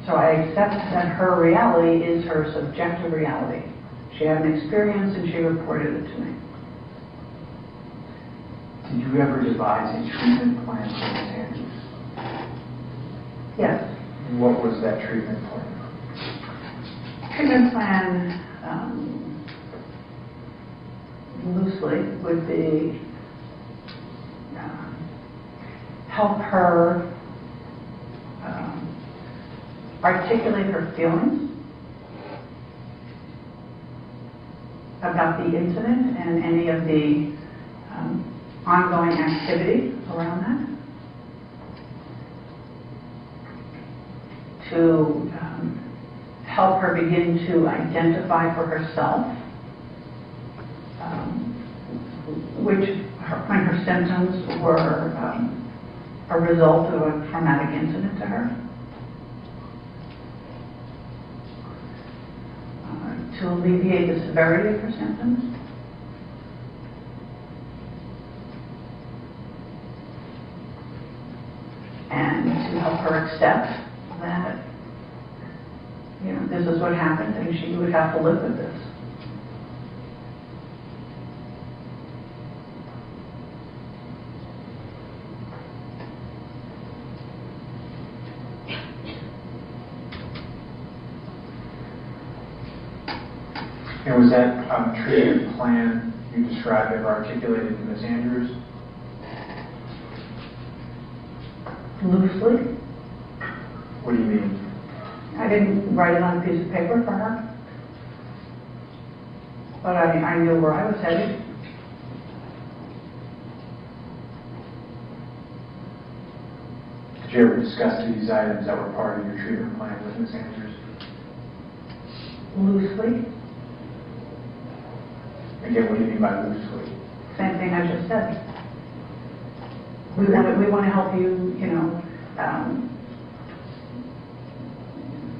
So I accept that her reality is her subjective reality. She had an experience and she reported it to me. Did you ever devise a treatment plan for Ms. Andrews? Yes. What was that treatment plan? Treatment plan, loosely, would be help her articulate her feelings about the incident and any of the ongoing activity around that. To help her begin to identify for herself when her symptoms were a result of a traumatic incident to her. To alleviate the severity of her symptoms. And to help her accept that, you know, this is what happened and she would have to live with this. And was that treatment plan you described ever articulated to Ms. Andrews? Loosely. What do you mean? I didn't write it on a piece of paper for her, but I knew where I was headed. Did you ever discuss these items that were part of your treatment plan with Ms. Andrews? Loosely. Again, what do you mean by loosely? Same thing I just said. We want to help you, you know,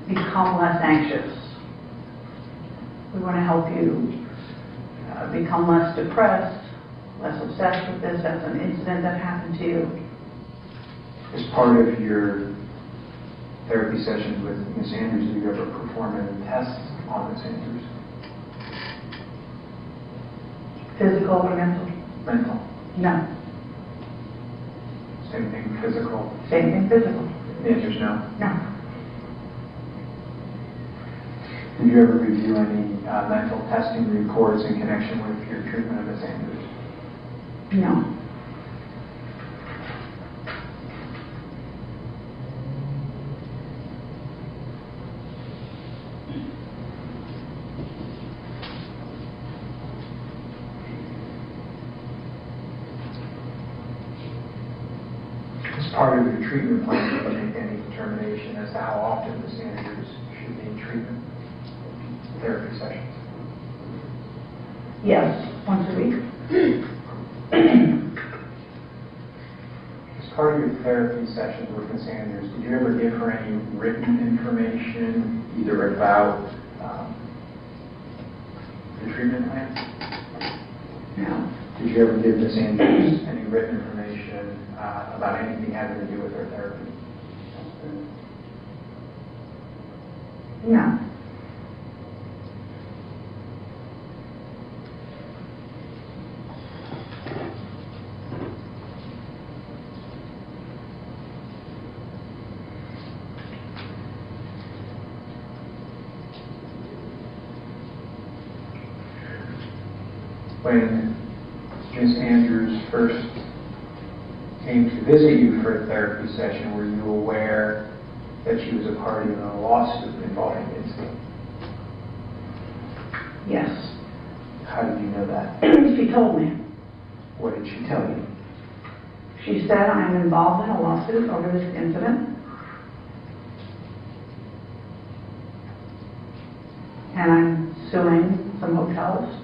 become less anxious. We want to help you become less depressed, less obsessed with this, that's an incident that happened to you. As part of your therapy sessions with Ms. Andrews, do you ever perform any tests on Ms. Andrews? Physical or mental? Mental. No. Same thing, physical. Same thing, physical? The answer's no. No. Did you ever review any mental testing reports in connection with your treatment of Ms. Andrews? No. As part of your treatment plan, did you make any determination as to how often Ms. Andrews should be in treatment, therapy sessions? Yes, once a week. As part of your therapy sessions with Ms. Andrews, did you ever give her any written information, either about the treatment plan? No. Did you ever give Ms. Andrews any written information about anything having to do with her therapy? No. When Ms. Andrews first came to visit you for a therapy session, were you aware that she was a party in a lawsuit involving the incident? Yes. How did you know that? She told me. What did she tell you? She said, I'm involved in a lawsuit over this incident. And I'm suing some hotels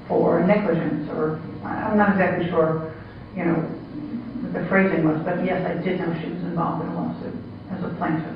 for negligence, or I'm not exactly sure, what the phrasing was, but yes, I did know she was involved in a lawsuit as a plaintiff.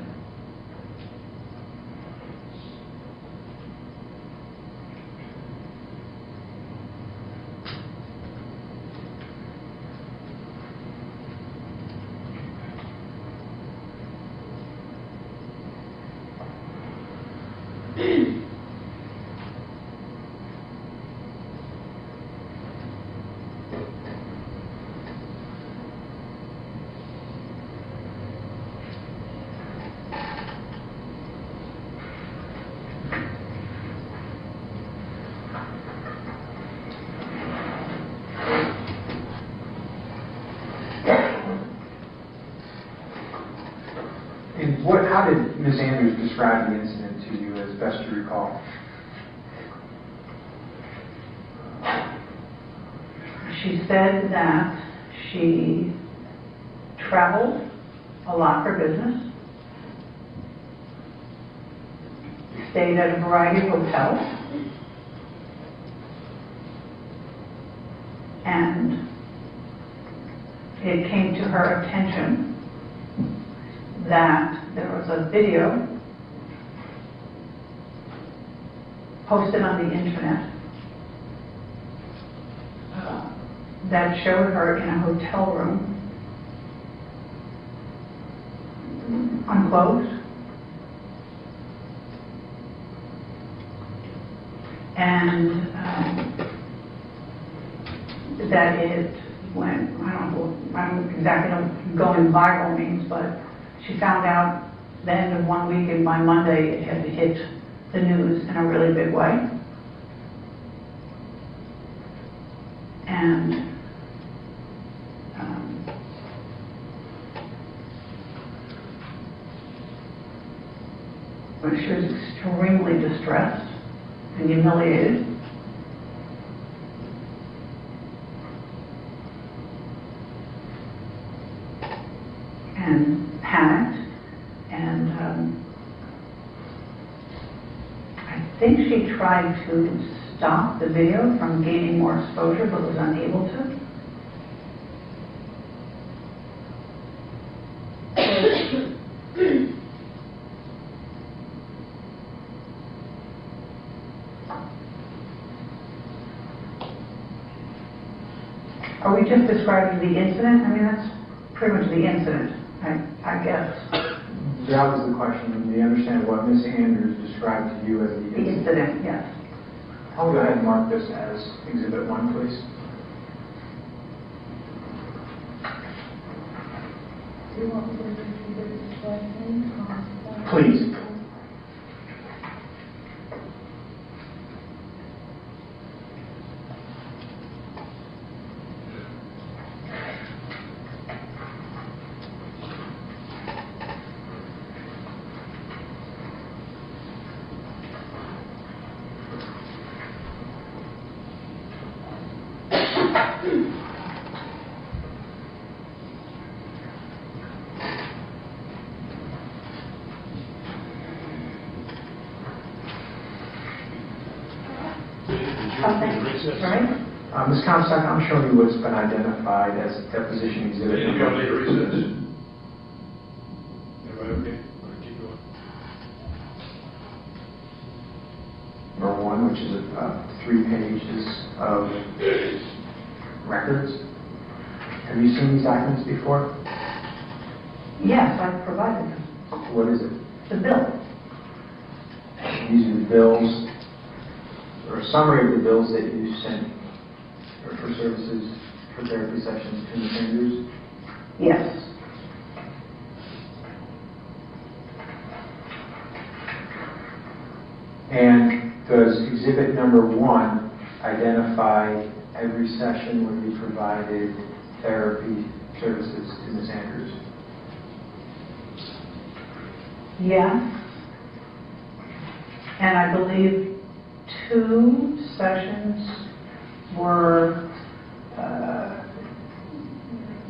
And how did Ms. Andrews describe the incident to you as best you recall? She said that she traveled a lot for business, stayed at a variety of hotels, and it came to her attention that there was a video posted on the internet that showed her in a hotel room, unclothed, and that it went, I don't exactly know what going viral means, but she found out the end of one week, and by Monday it had hit the news in a really big way. And she was extremely distressed and humiliated. And panicked, and I think she tried to stop the video from gaining more exposure, but was unable to. Are we just describing the incident? I mean, that's pretty much the incident, I guess. That was the question. Do you understand what Ms. Andrews described to you as the The incident, yes. I'll go ahead and mark this as Exhibit 1, please. Please. Right? Ms. Comstock, I'm showing you what's been identified as deposition exhibit. You don't need a recess. Everybody okay? All right, keep going. Number 1, which is 3 pages of records. Have you seen these documents before? Yes, I provided them. What is it? The bill. These are the bills, or a summary of the bills that you sent for services for therapy sessions to Ms. Andrews. Yes. And does exhibit number 1 identify every session where you provided therapy services to Ms. Andrews? Yes. And I believe 2 sessions were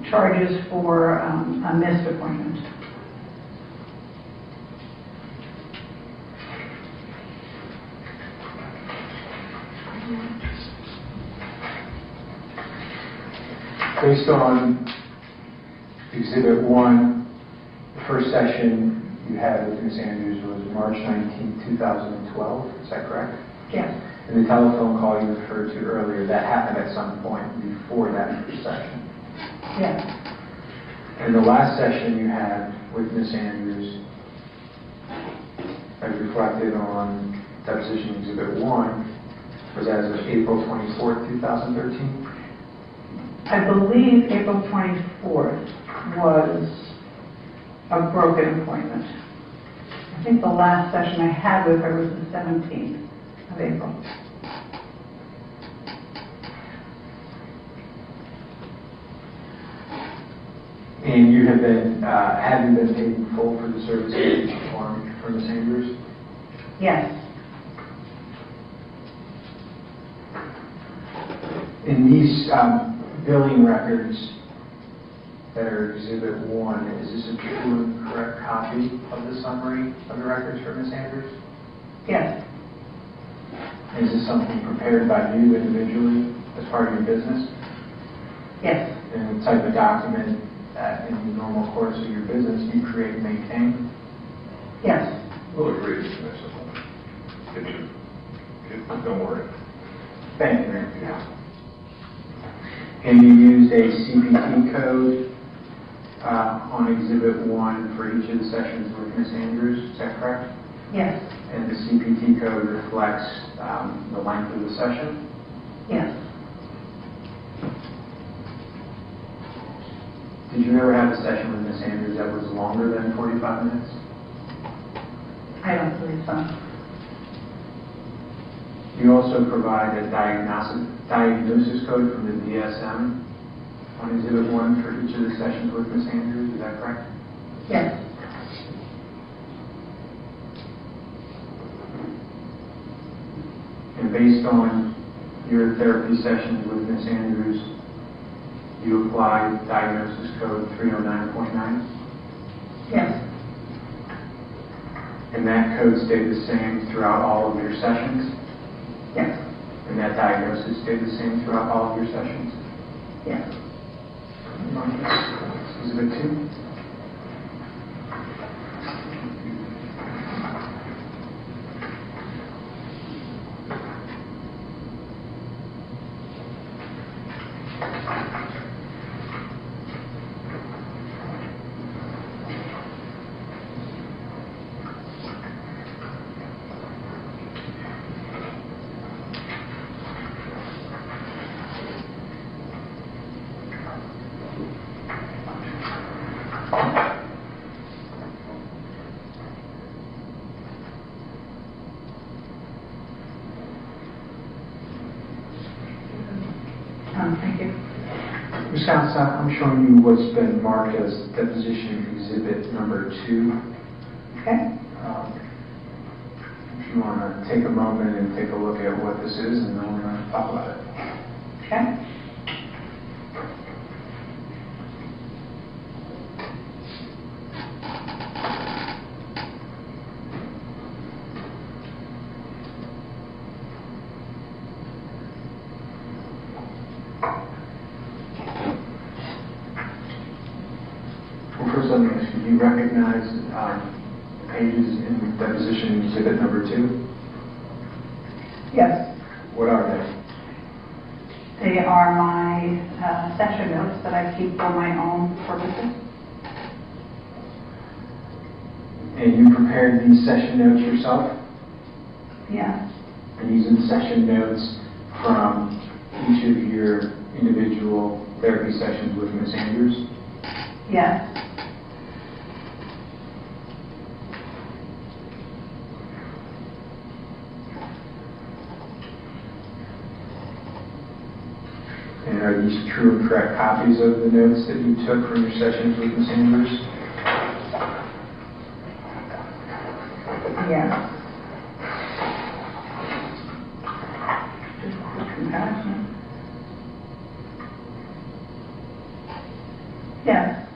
charges for a missed appointment. Based on exhibit 1, the first session you had with Ms. Andrews was March 19, 2012, is that correct? Yes. And the telephone call you referred to earlier, that happened at some point before that first session. Yes. And the last session you had with Ms. Andrews, as reflected on deposition exhibit 1, was as of April 24th, 2013? I believe April 24th was a broken appointment. I think the last session I had with her was the 17th of April. And you have been, have you been paid in full for the services that you performed for Ms. Andrews? Yes. In these billing records that are exhibit 1, is this a true and correct copy of the summary of the records for Ms. Andrews? Yes. Is this something prepared by you individually as part of your business? Yes. And the type of document that in the normal course of your business you create and maintain? Yes. We'll agree to this. Don't worry. Thank you, Randy. And you used a CPT code on exhibit 1 for each of the sessions with Ms. Andrews, is that correct? Yes. And the CPT code reflects the length of the session? Yes. Did you ever have a session with Ms. Andrews that was longer than 45 minutes? I don't believe so. You also provide a diagnosis code from the DSM on exhibit 1 for each of the sessions with Ms. Andrews, is that correct? Yes. And based on your therapy sessions with Ms. Andrews, you applied diagnosis code 309.9? Yes. And that code stayed the same throughout all of your sessions? Yes. And that diagnosis stayed the same throughout all of your sessions? Yes. Exhibit 2? Thank you. Ms. Counts, I'm showing you what's been marked as deposition exhibit number 2. Okay. If you want to take a moment and take a look at what this is, and then we're going to talk about it. Okay. Well, first let me ask you, do you recognize pages in deposition exhibit number 2? Yes. What are they? They are my session notes that I keep for my own purposes. And you prepared these session notes yourself? Yes. And these are the session notes from each of your individual therapy sessions with Ms. Andrews? Yes. And are these true and correct copies of the notes that you took from your sessions with Ms. Andrews? Yes. Just a quick comparison. Yes.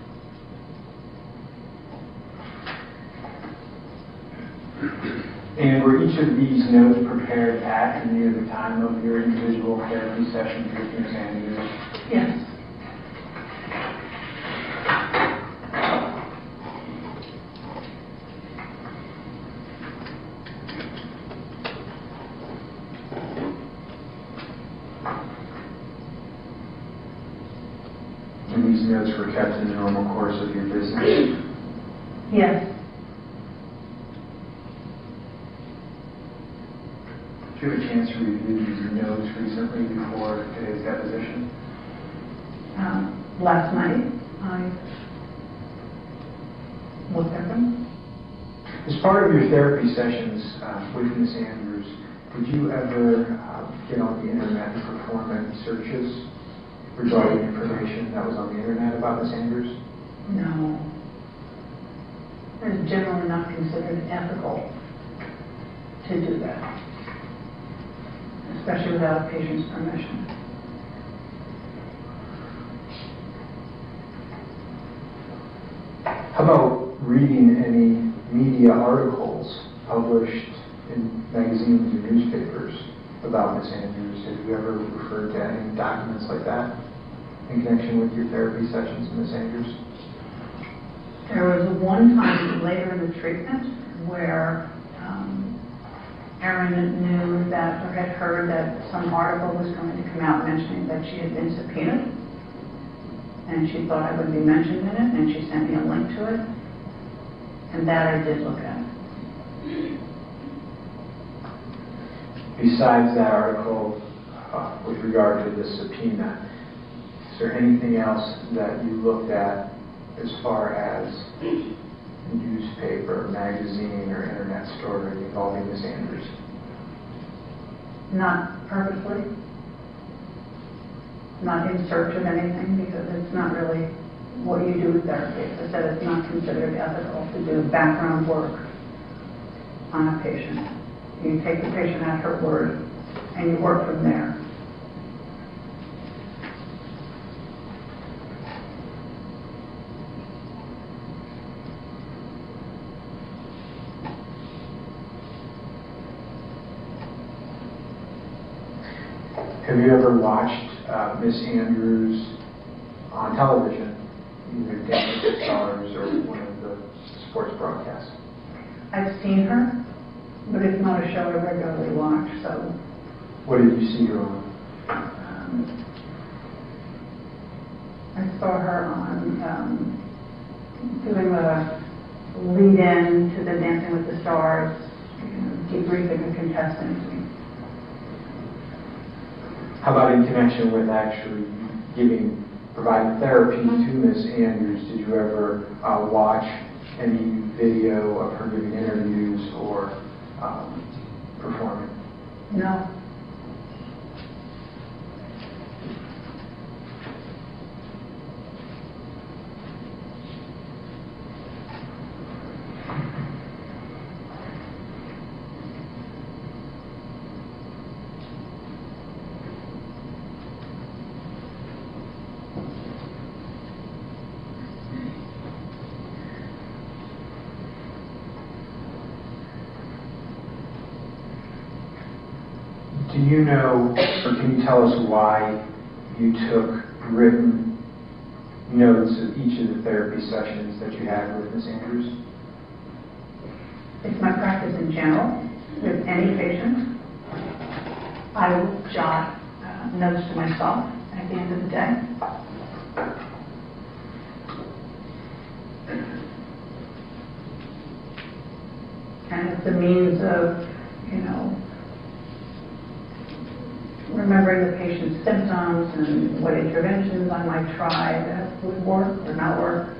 And were each of these notes prepared at and near the time of your individual therapy sessions with Ms. Andrews? Yes. And these notes were kept in the normal course of your business? Yes. Did you have a chance to review these notes recently before today's deposition? Last night, I looked at them. As part of your therapy sessions with Ms. Andrews, did you ever get on the internet and perform any searches regarding information that was on the internet about Ms. Andrews? No. It's generally not considered ethical to do that, especially without a patient's permission. How about reading any media articles published in magazines or newspapers about Ms. Andrews? Have you ever referred to any documents like that in connection with your therapy sessions with Ms. Andrews? There was one time later in the treatment where Erin knew that or had heard that some article was going to come out mentioning that she had been subpoenaed, and she thought I would be mentioned in it, and she sent me a link to it, and that I did look at. Besides that article with regard to the subpoena, is there anything else that you looked at as far as newspaper, magazine, or internet story involving Ms. Andrews? Not purposely, not in search of anything, because it's not really what you do with therapy. As I said, it's not considered ethical to do background work on a patient. You take the patient at her word, and you work from there. Have you ever watched Ms. Andrews on television, either Dance with the Stars or one of the sports broadcasts? I've seen her, but it's not a show I regularly watch, so What did you see her on? saw her on doing a lead-in to the Dancing with the Stars, debriefing the contestants. How about in connection with actually providing therapy to Ms. Andrews? Did you ever watch any video of her giving interviews or performing? No. Do you know, or can you tell us why you took written notes of each of the therapy sessions that you had with Ms. Andrews? It's my practice in general with any patient. I will jot notes to myself at the end of the day. And it's a means of, remembering the patient's symptoms and what interventions I might try that would work or not work.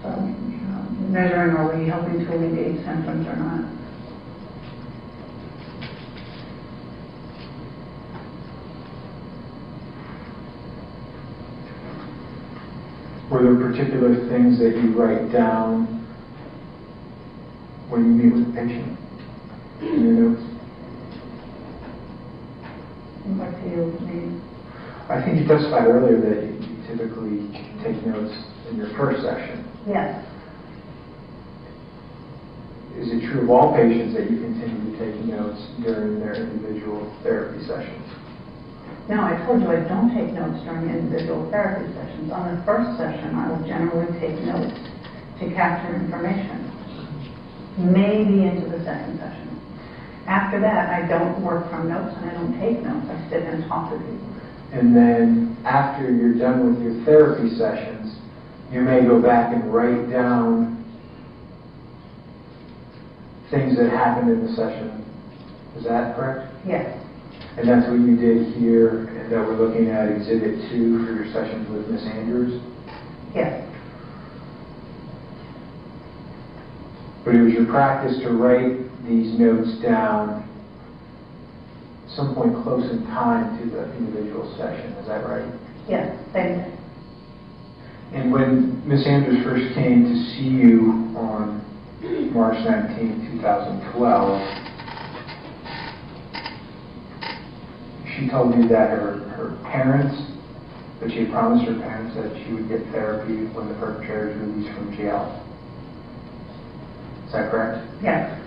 So, measuring, are we helping to alleviate symptoms or not? Were there particular things that you write down when you meet with the patient in your notes? What do you mean? I think you testified earlier that you typically take notes in your first session. Yes. Is it true of all patients that you continue to take notes during their individual therapy sessions? No, I told you I don't take notes during individual therapy sessions. On the first session, I will generally take notes to capture information, maybe into the second session. After that, I don't work from notes and I don't take notes. I sit and talk to people. And then after you're done with your therapy sessions, you may go back and write down things that happened in the session. Is that correct? Yes. And that's what you did here, and that we're looking at Exhibit 2 for your sessions with Ms. Andrews? Yes. But it was your practice to write these notes down some point close in time to the individual session, is that right? Yes, same day. And when Ms. Andrews first came to see you on March 19, 2012, she told you that her parents, that she had promised her parents that she would get therapy when the perpetrator is released from jail. Is that correct? Yes.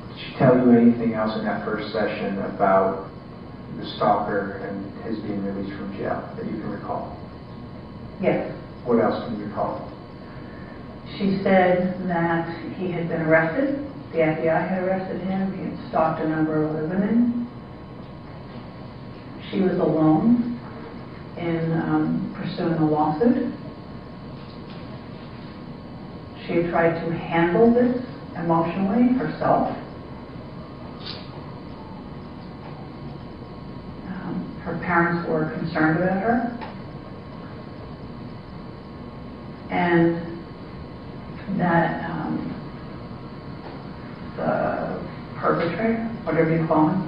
Did she tell you anything else in that first session about the stalker and his being released from jail that you can recall? Yes. What else can you recall? She said that he had been arrested. The FBI had arrested him. He had stalked a number of other women. She was alone in pursuing a lawsuit. She had tried to handle this emotionally herself. Her parents were concerned about her. And that the perpetrator, whatever you call him,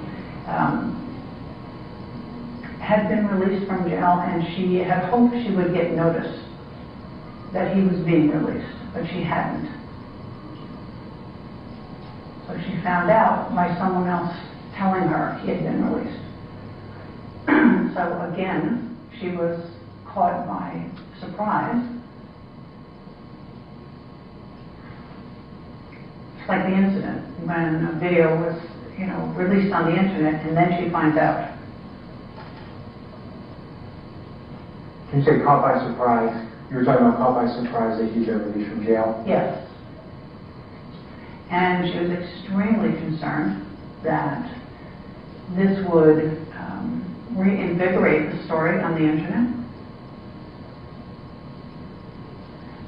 had been released from jail, and she had hoped she would get notice that he was being released, but she hadn't. So she found out by someone else telling her he had been released. So again, she was caught by surprise. It's like the incident when a video was, released on the internet, and then she finds out. Can you say caught by surprise? You were talking about caught by surprise that he'd been released from jail? Yes. And she was extremely concerned that this would reinvigorate the story on the internet.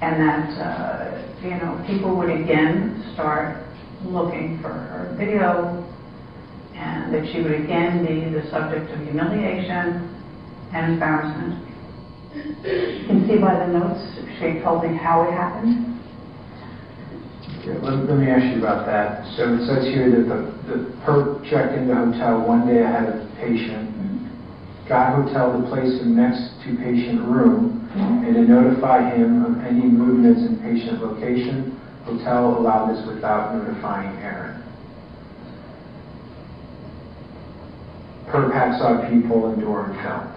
And that, people would again start looking for her video, and that she would again be the subject of humiliation and embarrassment. You can see by the notes, she told me how it happened. Yeah, let me ask you about that. So it says here that the perp checked into the hotel one day ahead of the patient, got hotel to place him next to patient room, and to notify him of any movements in patient location. Hotel allowed this without notifying Erin. Perp had saw peephole and door and filmed.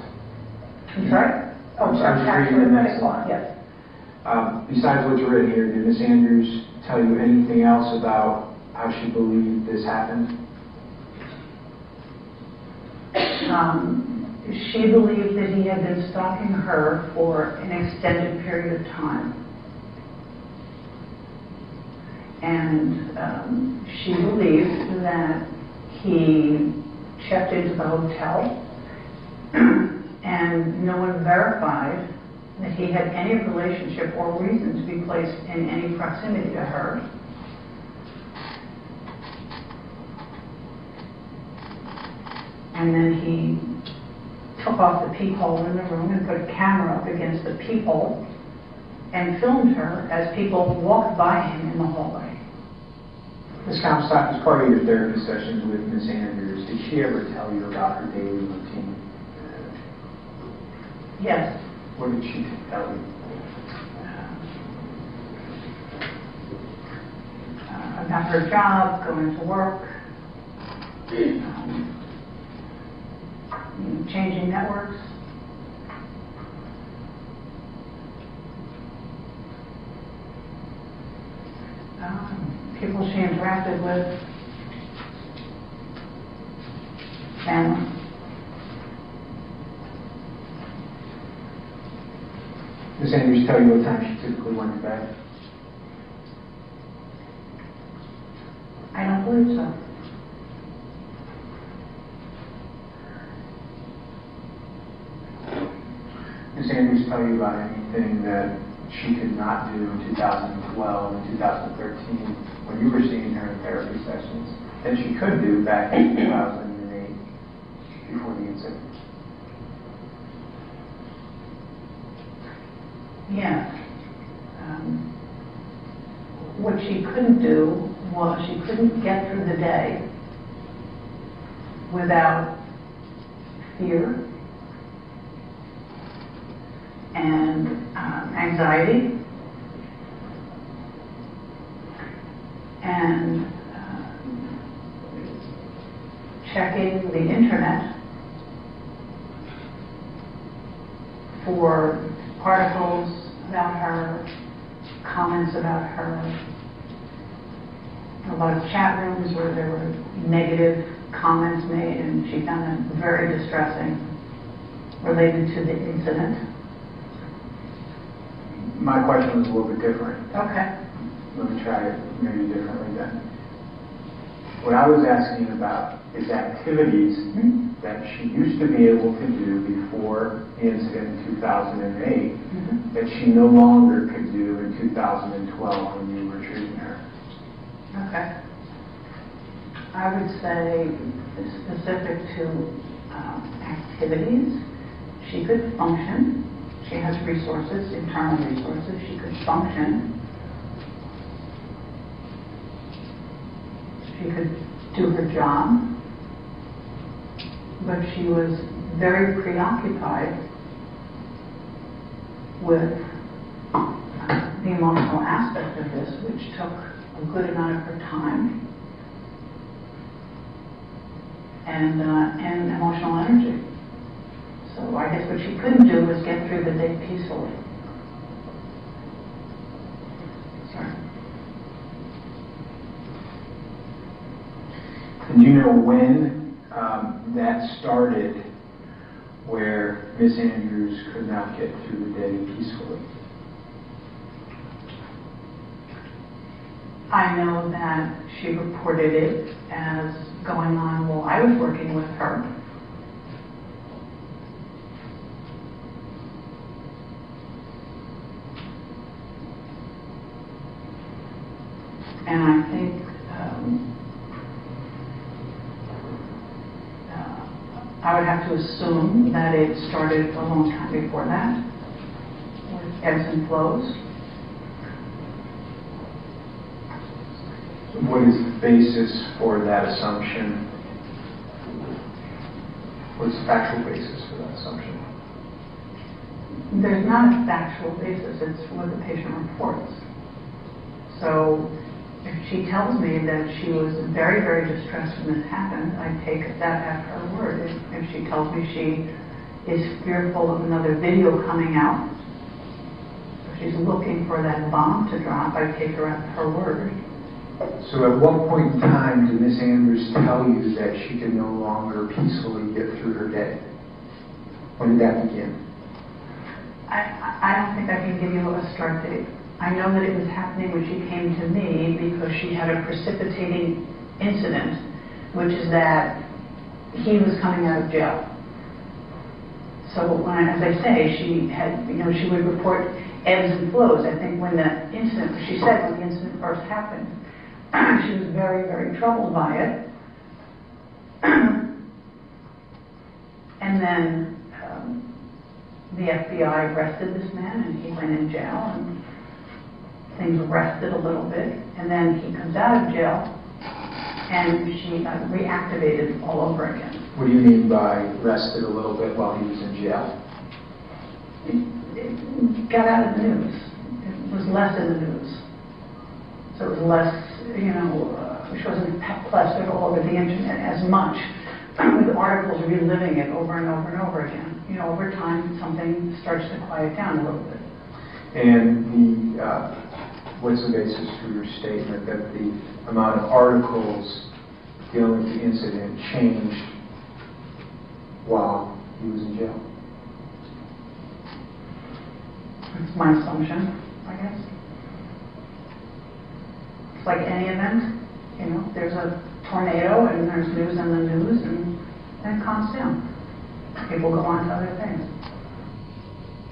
I'm sorry? I'm just reading the next line. Yes. Besides what's written here, did Ms. Andrews tell you anything else about how she believed this happened? She believed that he had been stalking her for an extended period of time. And she believed that he checked into the hotel and no one verified that he had any relationship or reason to be placed in any proximity to her. And then he took off the peephole in the room and put a camera up against the peephole and filmed her as people walked by him in the hallway. Ms. Comstock, as part of your therapy sessions with Ms. Andrews, did she ever tell you about her daily routine? Yes. What did she tell you? About her job, going to work, changing networks. People she interacted with, family. Ms. Andrews tell you what time she typically went to bed? I don't believe so. Ms. Andrews tell you about anything that she could not do in 2012 and 2013 when you were seeing her in therapy sessions that she could do back in 2008 before the incident? Yes. What she couldn't do was she couldn't get through the day without fear and anxiety and checking the internet for articles about her, comments about her, a lot of chat rooms where there were negative comments made, and she found them very distressing related to the incident. My question was a little bit different. Okay. Let me try it maybe differently then. What I was asking about is activities that she used to be able to do before the incident in 2008 that she no longer could do in 2012 when you were treating her. Okay. I would say specific to activities, she could function. She has resources, internal resources. She could function. She could do her job. But she was very preoccupied with the emotional aspect of this, which took a good amount of her time and emotional energy. So I guess what she couldn't do was get through the day peacefully. Sorry. And do you know when that started where Miss Andrews could not get through the day peacefully? I know that she reported it as going on while I was working with her. I would have to assume that it started a long time before that, with ebbs and flows. What is the basis for that assumption? What's the factual basis for that assumption? There's not a factual basis, it's what the patient reports. So if she tells me that she was very, very distressed when this happened, I take that at her word. If she tells me she is fearful of another video coming out, if she's looking for that bomb to drop, I take her at her word. So at what point in time did Ms. Andrews tell you that she could no longer peacefully get through her day? When did that begin? I don't think I can give you a start date. I know that it was happening when she came to me because she had a precipitating incident, which is that he was coming out of jail. So when, as I say, she had, she would report ebbs and flows. I think when the incident, she said when the incident first happened, she was very, very troubled by it. And then the FBI arrested this man and he went in jail and things rested a little bit. And then he comes out of jail and she reactivated all over again. What do you mean by rested a little bit while he was in jail? It got out of the news. It was less in the news. So it was less, she wasn't plastered all over the internet as much with articles reliving it over and over and over again. Over time, something starts to quiet down a little bit. And what's the basis for your statement that the amount of articles dealing with the incident changed while he was in jail? It's my assumption, I guess. It's like any event, there's a tornado and there's news in the news and it calms down. People go on to other things.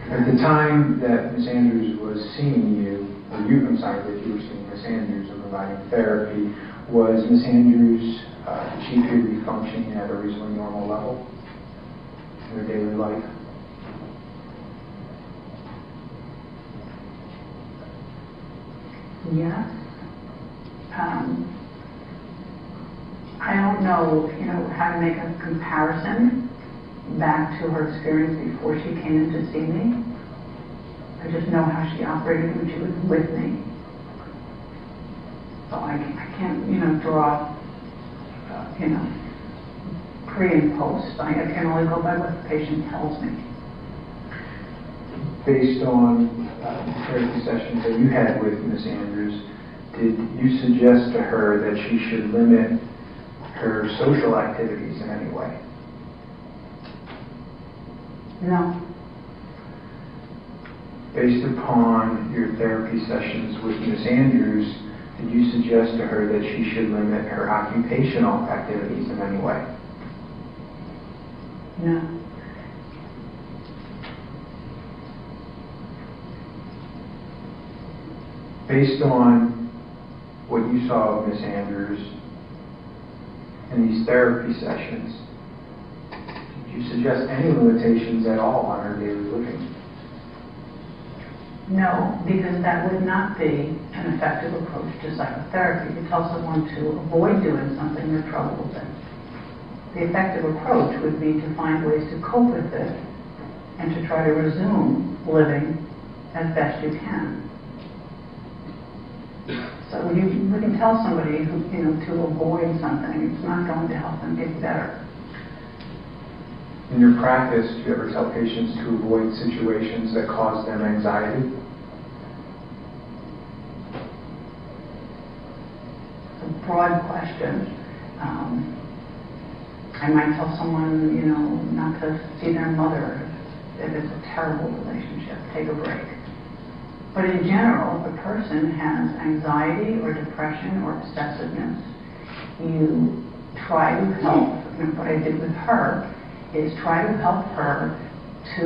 At the time that Ms. Andrews was seeing you, that you were seeing Ms. Andrews and providing therapy, was Ms. Andrews, did she appear to be functioning at a reasonably normal level in her daily life? Yes. I don't know, how to make a comparison back to her experience before she came in to see me. I just know how she operated when she was with me. So I can't draw, pre and post. I can only go by what the patient tells me. Based on the therapy sessions that you had with Ms. Andrews, did you suggest to her that she should limit her social activities in any way? No. Based upon your therapy sessions with Ms. Andrews, did you suggest to her that she should limit her occupational activities in any way? No. Based on what you saw of Ms. Andrews in these therapy sessions, did you suggest any limitations at all on her daily living? No, because that would not be an effective approach to psychotherapy. To tell someone to avoid doing something they're troubled with it. The effective approach would be to find ways to cope with it and to try to resume living as best you can. So when you can tell somebody who, to avoid something, it's not going to help them get better. In your practice, do you ever tell patients to avoid situations that cause them anxiety? It's a broad question. I might tell someone, not to see their mother if it's a terrible relationship, take a break. But in general, if a person has anxiety or depression or obsessiveness, you try to help. What I did with her is try to help her to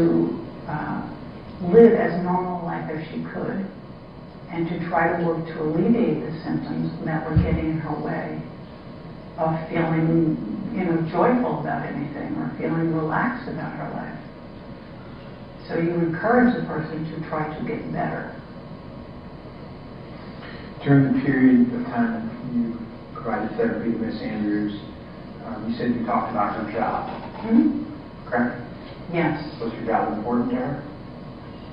live as normal a life as she could and to try to work to alleviate the symptoms that were getting in her way of feeling joyful about anything or feeling relaxed about her life. So you encourage the person to try to get better. During the period of time you provided therapy to Ms. Andrews, you said you talked about her job, correct? Yes. Was your job important to her?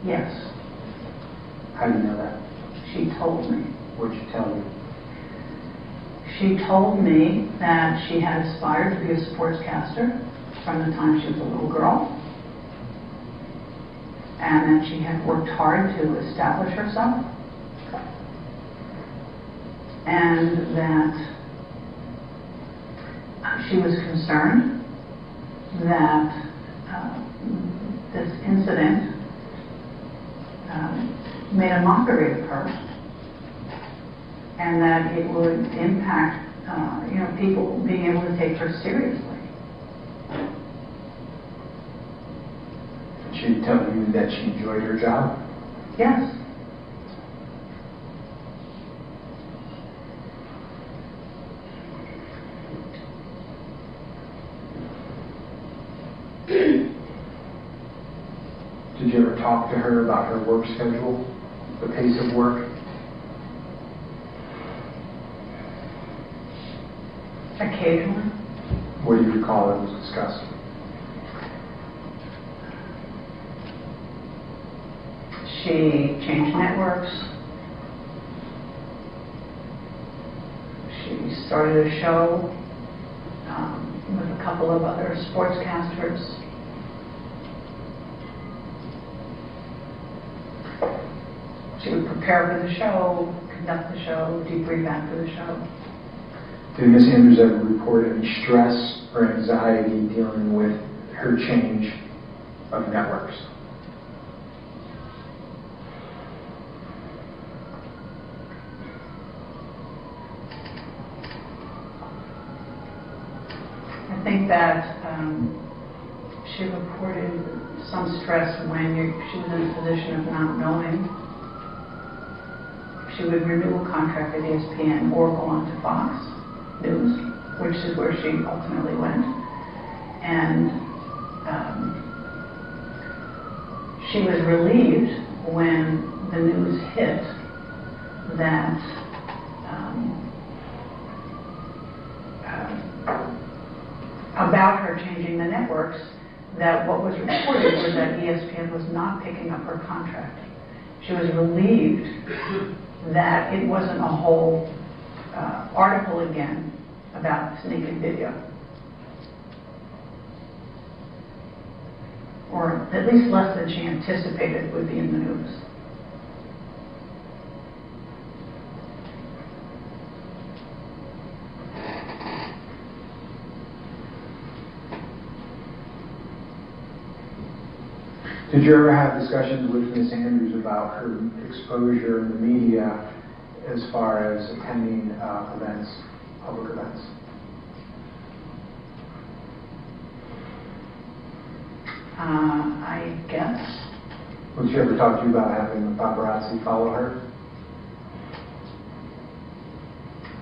Yes. How do you know that? She told me. What did she tell you? She told me that she had aspired to be a sportscaster from the time she was a little girl, and that she had worked hard to establish herself, and that she was concerned that this incident made a mockery of her, and that it would impact people being able to take her seriously. Did she tell you that she enjoyed her job? Yes. Did you ever talk to her about her work schedule, the pace of work? Occasionally. What do you recall it was discussed? She changed networks. She started a show with a couple of other sportscasters. She would prepare for the show, conduct the show, debrief after the show. Did Ms. Andrews ever report any stress or anxiety dealing with her change of networks? I think that she reported some stress when she was in a position of not knowing. She would renew a contract at ESPN or go on to Fox News, which is where she ultimately went. And she was relieved when the news hit that about her changing the networks, that what was reported was that ESPN was not picking up her contract. She was relieved that it wasn't a whole article again about sneaking video. Or at least less than she anticipated would be in the news. Did you ever have discussions with Ms. Andrews about her exposure in the media as far as attending events, public events? I guess. Would she ever talk to you about having the paparazzi follow her?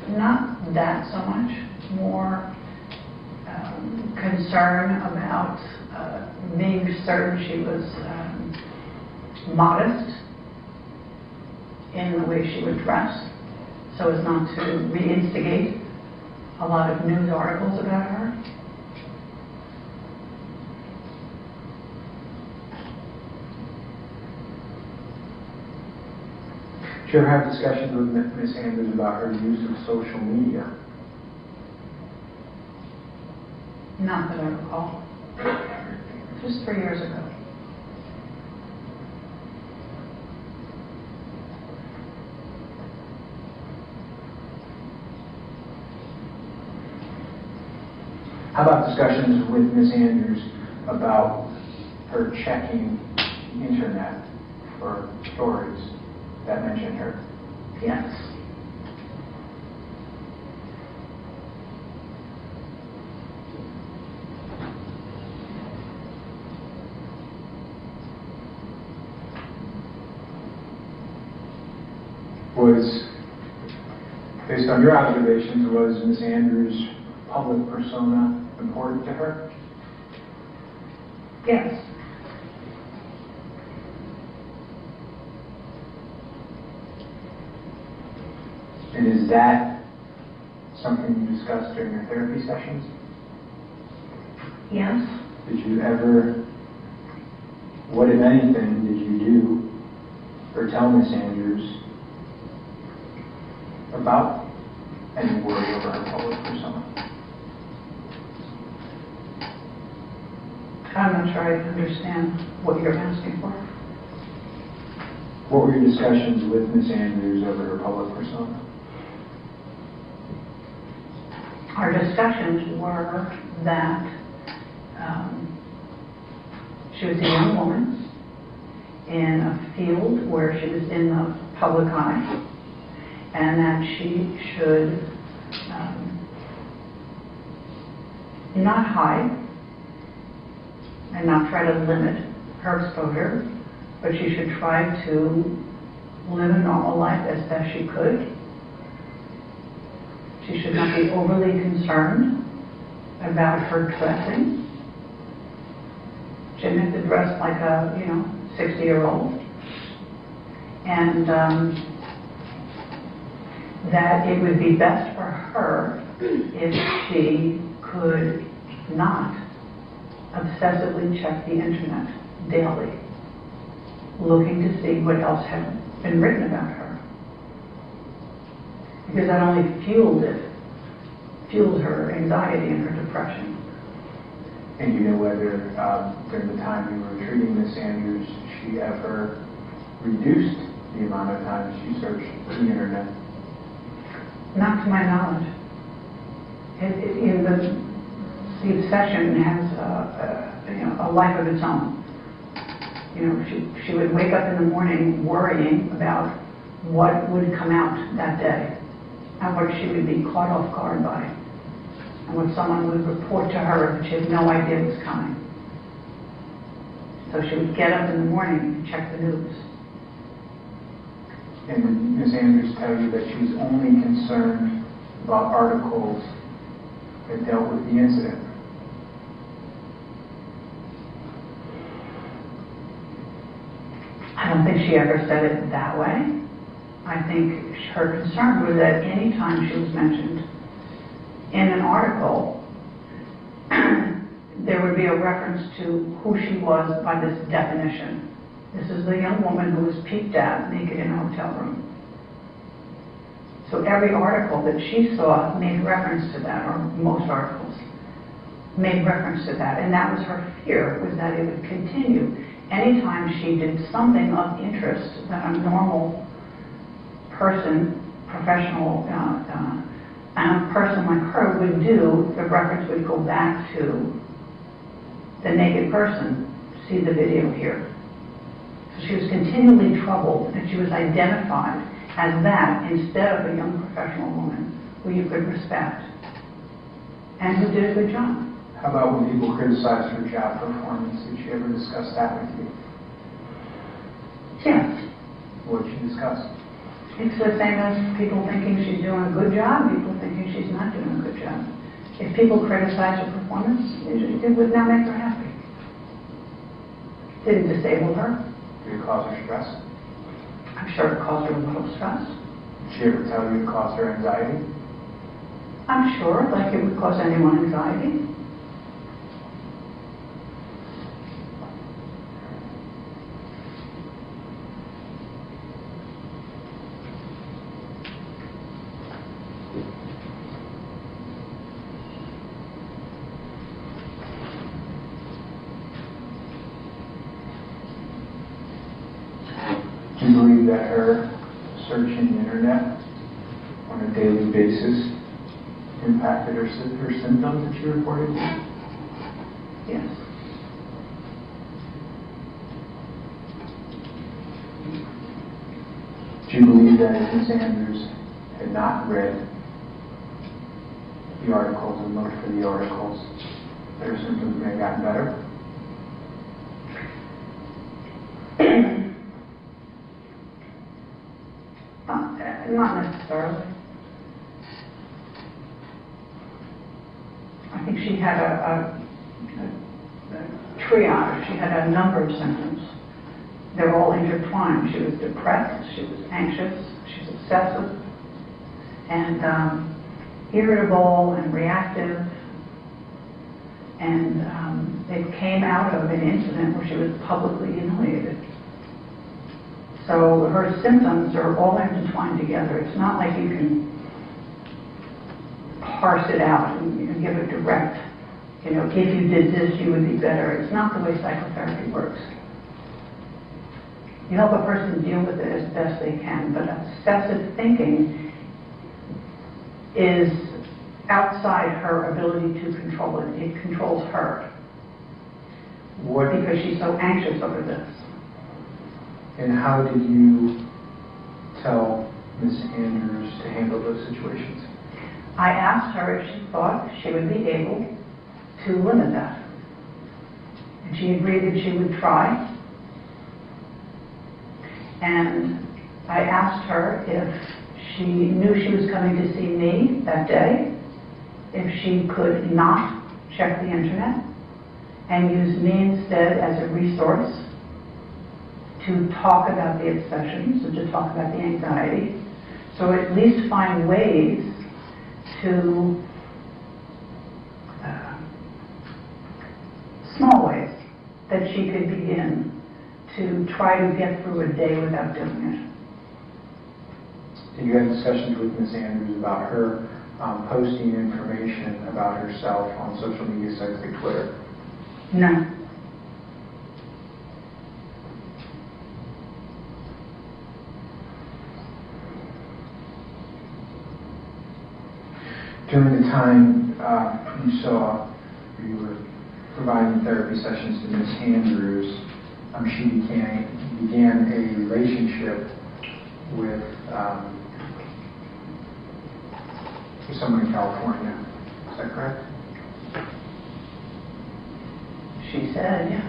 Not that so much. More concern about being certain she was modest in the way she would dress, so as not to reinstigate a lot of news articles about her. Did you ever have discussions with Ms. Andrews about her use of social media? Not that I recall. Just 3 years ago. How about discussions with Ms. Andrews about her checking the internet for stories that mention her? Yes. Was, based on your observations, was Ms. Andrews' public persona important to her? Yes. And is that something you discussed during your therapy sessions? Yes. Did you ever, what if anything, did you do or tell Miss Andrews about any worry over her public persona? I'm not sure I understand what you're asking for. What were your discussions with Miss Andrews over her public persona? Our discussions were that she was a young woman in a field where she was in the public eye, and that she should not hide and not try to limit her exposure, but she should try to live a normal life as best she could. She should not be overly concerned about her dressing. She didn't have to dress like a, 60-year-old. And that it would be best for her if she could not obsessively check the internet daily, looking to see what else had been written about her. Because that only fueled her anxiety and her depression. And do you know whether during the time you were treating Miss Andrews, she ever reduced the amount of time she searched the internet? Not to my knowledge. The obsession has a life of its own. She would wake up in the morning worrying about what would come out that day and what she would be caught off guard by and what someone would report to her that she had no idea was coming. So she would get up in the morning and check the news. And did Ms. Andrews tell you that she was only concerned about articles that dealt with the incident? I don't think she ever said it that way. I think her concern was that any time she was mentioned in an article, there would be a reference to who she was by this definition. This is the young woman who was peeped at naked in a hotel room. So every article that she saw made reference to that, or most articles made reference to that. And that was her fear, was that it would continue. Anytime she did something of interest that a normal person, professional, a person like her would do, the reference would go back to the naked person. See the video here. So she was continually troubled, and she was identified as that instead of a young professional woman who you could respect and who did a good job. How about when people criticize her job performance? Did she ever discuss that with you? Yes. What did you discuss? It's the same as people thinking she's doing a good job, people thinking she's not doing a good job. If people criticize her performance, it would not make her happy. Didn't disable her. Did it cause her stress? I'm sure it caused her a little stress. Did she ever tell you it caused her anxiety? I'm sure, like it would cause anyone anxiety. Do you believe that her searching the internet on a daily basis impacted her symptoms that she reported? Yes. Do you believe that if Ms. Andrews had not read the articles and looked for the articles, that her symptoms may have gotten better? Not necessarily. I think she had a triage. She had a number of symptoms. They were all intertwined. She was depressed, she was anxious, she was obsessive, and irritable and reactive. And it came out of an incident where she was publicly humiliated. So her symptoms are all intertwined together. It's not like you can parse it out and give a direct, if you did this, you would be better. It's not the way psychotherapy works. You help a person deal with it as best they can, but obsessive thinking is outside her ability to control it. It controls her. Because she's so anxious over this. And how did you tell Ms. Andrews to handle those situations? I asked her if she thought she would be able to limit that. And she agreed that she would try. And I asked her if she knew she was coming to see me that day, if she could not check the internet and use me instead as a resource to talk about the obsessions and to talk about the anxiety. So at least find ways to, small ways, that she could begin to try to get through a day without doing it. Did you have discussions with Ms. Andrews about her posting information about herself on social media sites like Twitter? No. During the time you were providing therapy sessions to Ms. Andrews, she began a relationship with someone in California. Is that correct? She said, yeah.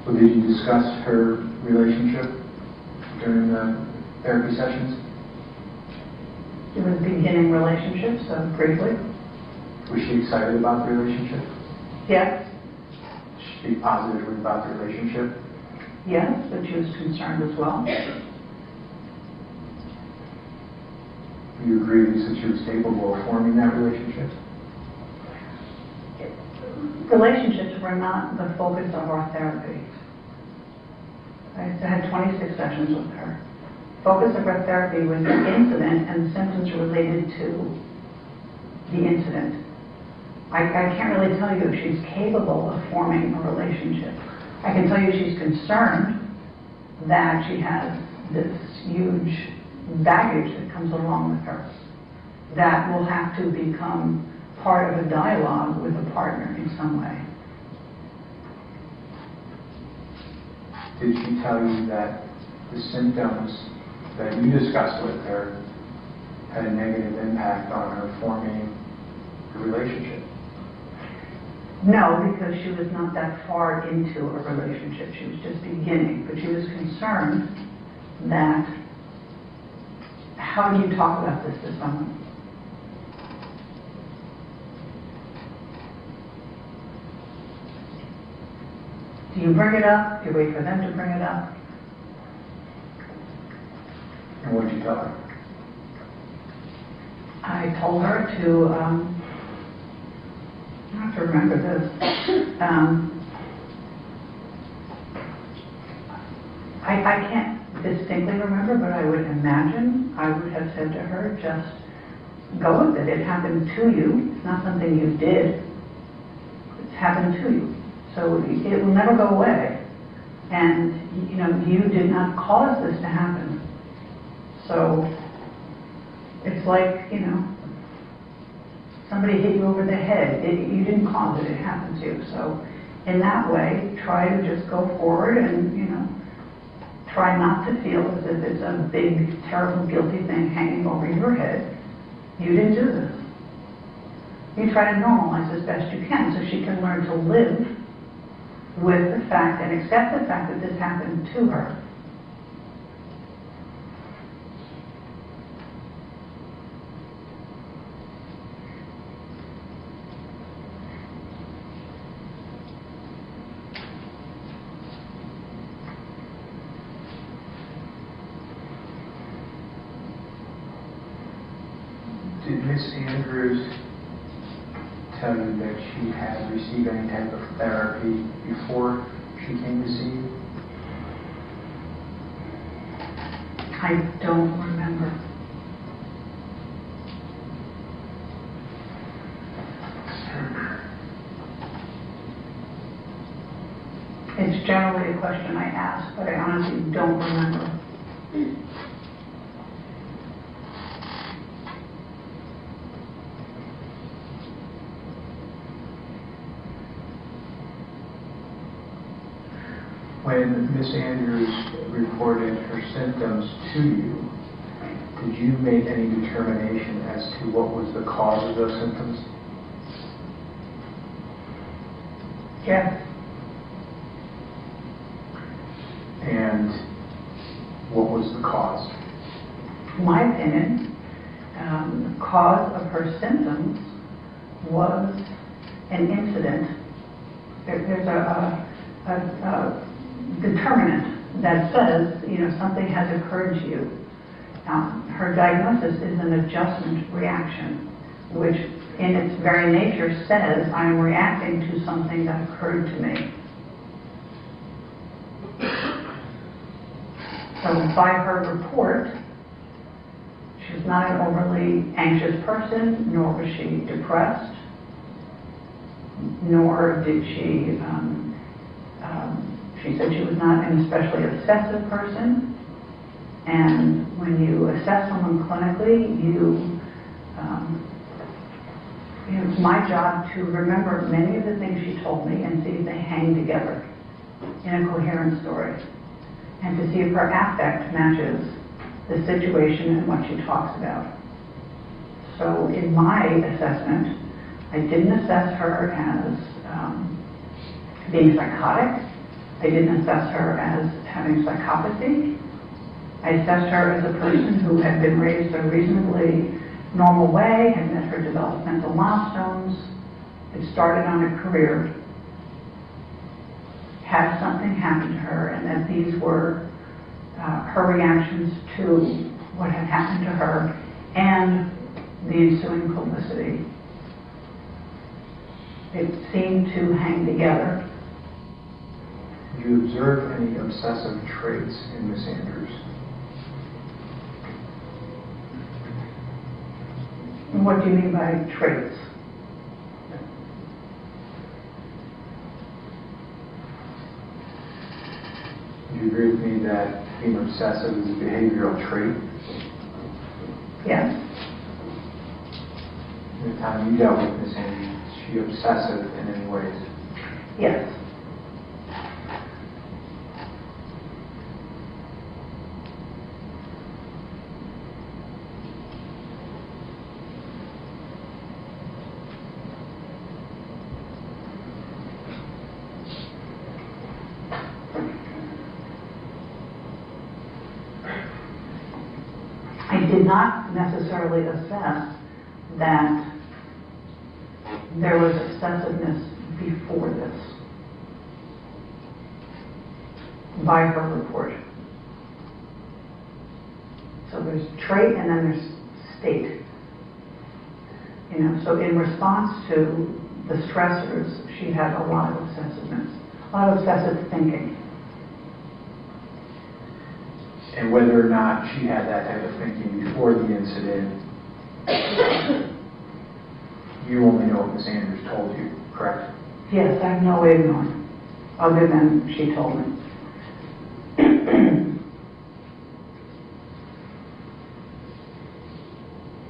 Well, did you discuss her relationship during the therapy sessions? It was beginning relationship, so briefly. Was she excited about the relationship? Yes. Did she speak positively about the relationship? Yes, but she was concerned as well. You agree that she was capable of forming that relationship? Relationships were not the focus of our therapy. I had 26 sessions with her. Focus of our therapy was the incident and symptoms related to the incident. I can't really tell you if she's capable of forming a relationship. I can tell you she's concerned that she has this huge baggage that comes along with her that will have to become part of a dialogue with a partner in some way. Did she tell you that the symptoms that you discussed with her had a negative impact on her forming a relationship? No, because she was not that far into a relationship. She was just beginning. But she was concerned that, how do you talk about this to someone? Do you bring it up? Do you wait for them to bring it up? And what did you tell her? I told her to, I have to remember this. I can't distinctly remember, but I would imagine I would have said to her, just go with it. It happened to you. It's not something you did. It's happened to you. So it will never go away. And, you did not cause this to happen. So it's like, somebody hit you over the head. You didn't cause it. It happened to you. So in that way, try to just go forward and, try not to feel as if it's a big, terrible, guilty thing hanging over your head. You didn't do this. You try to normalize as best you can so she can learn to live with the fact and accept the fact that this happened to her. Miss Andrews tell you that she had received any type of therapy before she came to see you? I don't remember. It's generally a question I ask, but I honestly don't remember. When Miss Andrews reported her symptoms to you, did you make any determination as to what was the cause of those symptoms? Yes. And what was the cause? In my opinion, the cause of her symptoms was an incident. There's a determinant that says, something has occurred to you. Her diagnosis is an adjustment reaction, which in its very nature says, I'm reacting to something that occurred to me. So by her report, she's not an overly anxious person, nor was she depressed, nor did she said she was not an especially obsessive person. And when you assess someone clinically, it's my job to remember many of the things she told me and see if they hang together in a coherent story, and to see if her affect matches the situation and what she talks about. So in my assessment, I didn't assess her as being psychotic. I didn't assess her as having psychopathy. I assessed her as a person who had been raised a reasonably normal way, had met her developmental milestones, had started on a career, had something happen to her, and that these were her reactions to what had happened to her and the ensuing publicity. It seemed to hang together. Did you observe any obsessive traits in Miss Andrews? What do you mean by traits? Do you agree with me that being obsessive is a behavioral trait? Yes. In the time you dealt with Miss Andrews, is she obsessive in any ways? Yes. I did not necessarily assess that there was obsessiveness before this by her report. So there's trait and then there's state. So in response to the stressors, she had a lot of obsessiveness, a lot of obsessive thinking. And whether or not she had that type of thinking before the incident, you only know what Miss Andrews told you, correct? Yes, I have no way of knowing, other than she told me.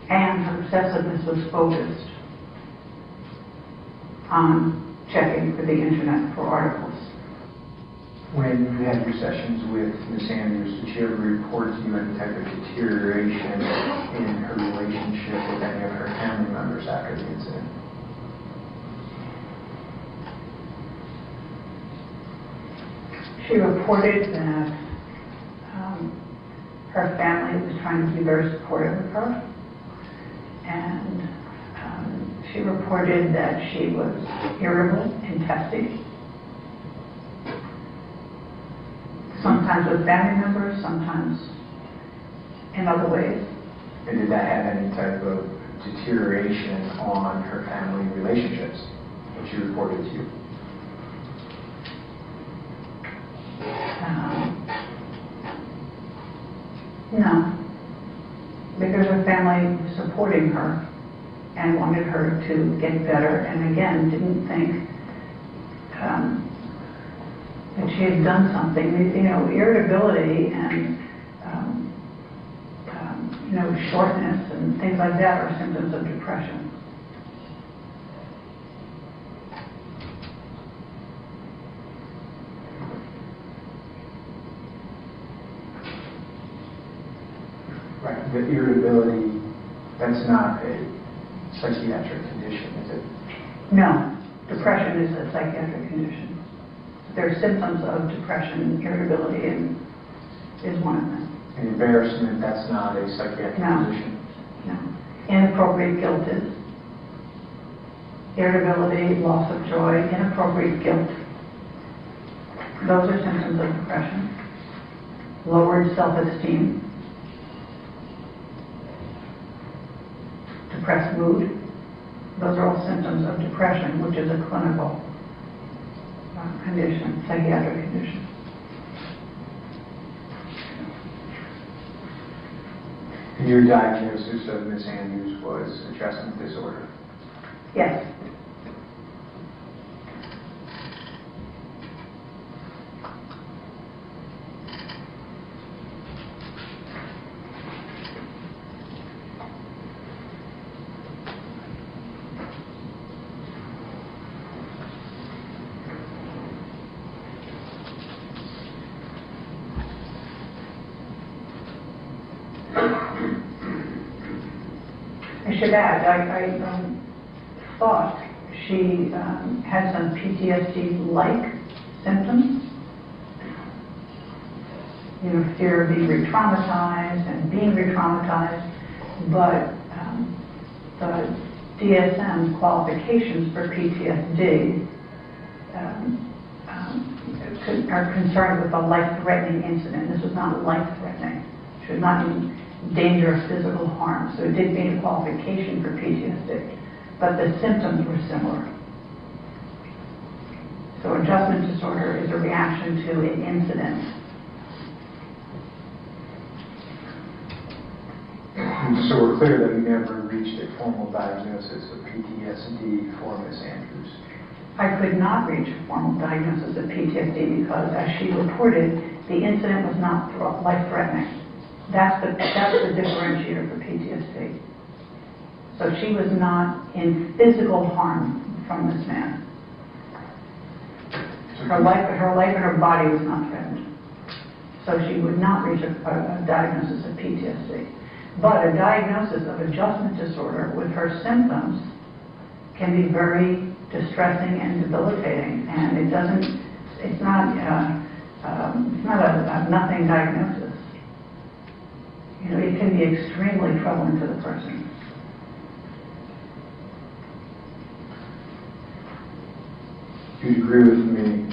And her obsessiveness was focused on checking for the internet for articles. When you had your sessions with Miss Andrews, did she ever report to you any type of deterioration in her relationship with any of her family members after the incident? She reported that her family was trying to be very supportive of her, and she reported that she was irritable and testy. Sometimes with family members, sometimes in other ways. And did that have any type of deterioration on her family relationships, which she reported to you? No, because her family was supporting her and wanted her to get better, and again, didn't think that she had done something. You know, irritability and you know, shortness and things like that are symptoms of depression. Right, the irritability, that's not a psychiatric condition, is it? No, depression is a psychiatric condition. There are symptoms of depression, irritability, and is one of them. And embarrassment, that's not a psychiatric No. condition? No. Inappropriate guilt is. Irritability, loss of joy, inappropriate guilt. Those are symptoms of depression. Lowered self-esteem. Depressed mood. Those are all symptoms of depression, which is a clinical condition, psychiatric condition. And your diagnosis of Ms. Andrews was adjustment disorder? Yes. I should add, I thought she had some PTSD-like symptoms. You know, fear of being re-traumatized and being re-traumatized, but the DSM qualifications for PTSD are concerned with a life-threatening incident. This was not life-threatening. She was not in danger of physical harm, so it did meet a qualification for PTSD, but the symptoms were similar. So adjustment disorder is a reaction to an incident. So we're clear that we never reached a formal diagnosis of PTSD for Ms. Andrews. I could not reach a formal diagnosis of PTSD because, as she reported, the incident was not life-threatening. That's the differentiator for PTSD. So she was not in physical harm from this man. Her life and her body was not threatened. So she would not reach a diagnosis of PTSD. But a diagnosis of adjustment disorder with her symptoms can be very distressing and debilitating, and it's not a nothing diagnosis. You know, it can be extremely troubling to the person. Do you agree with me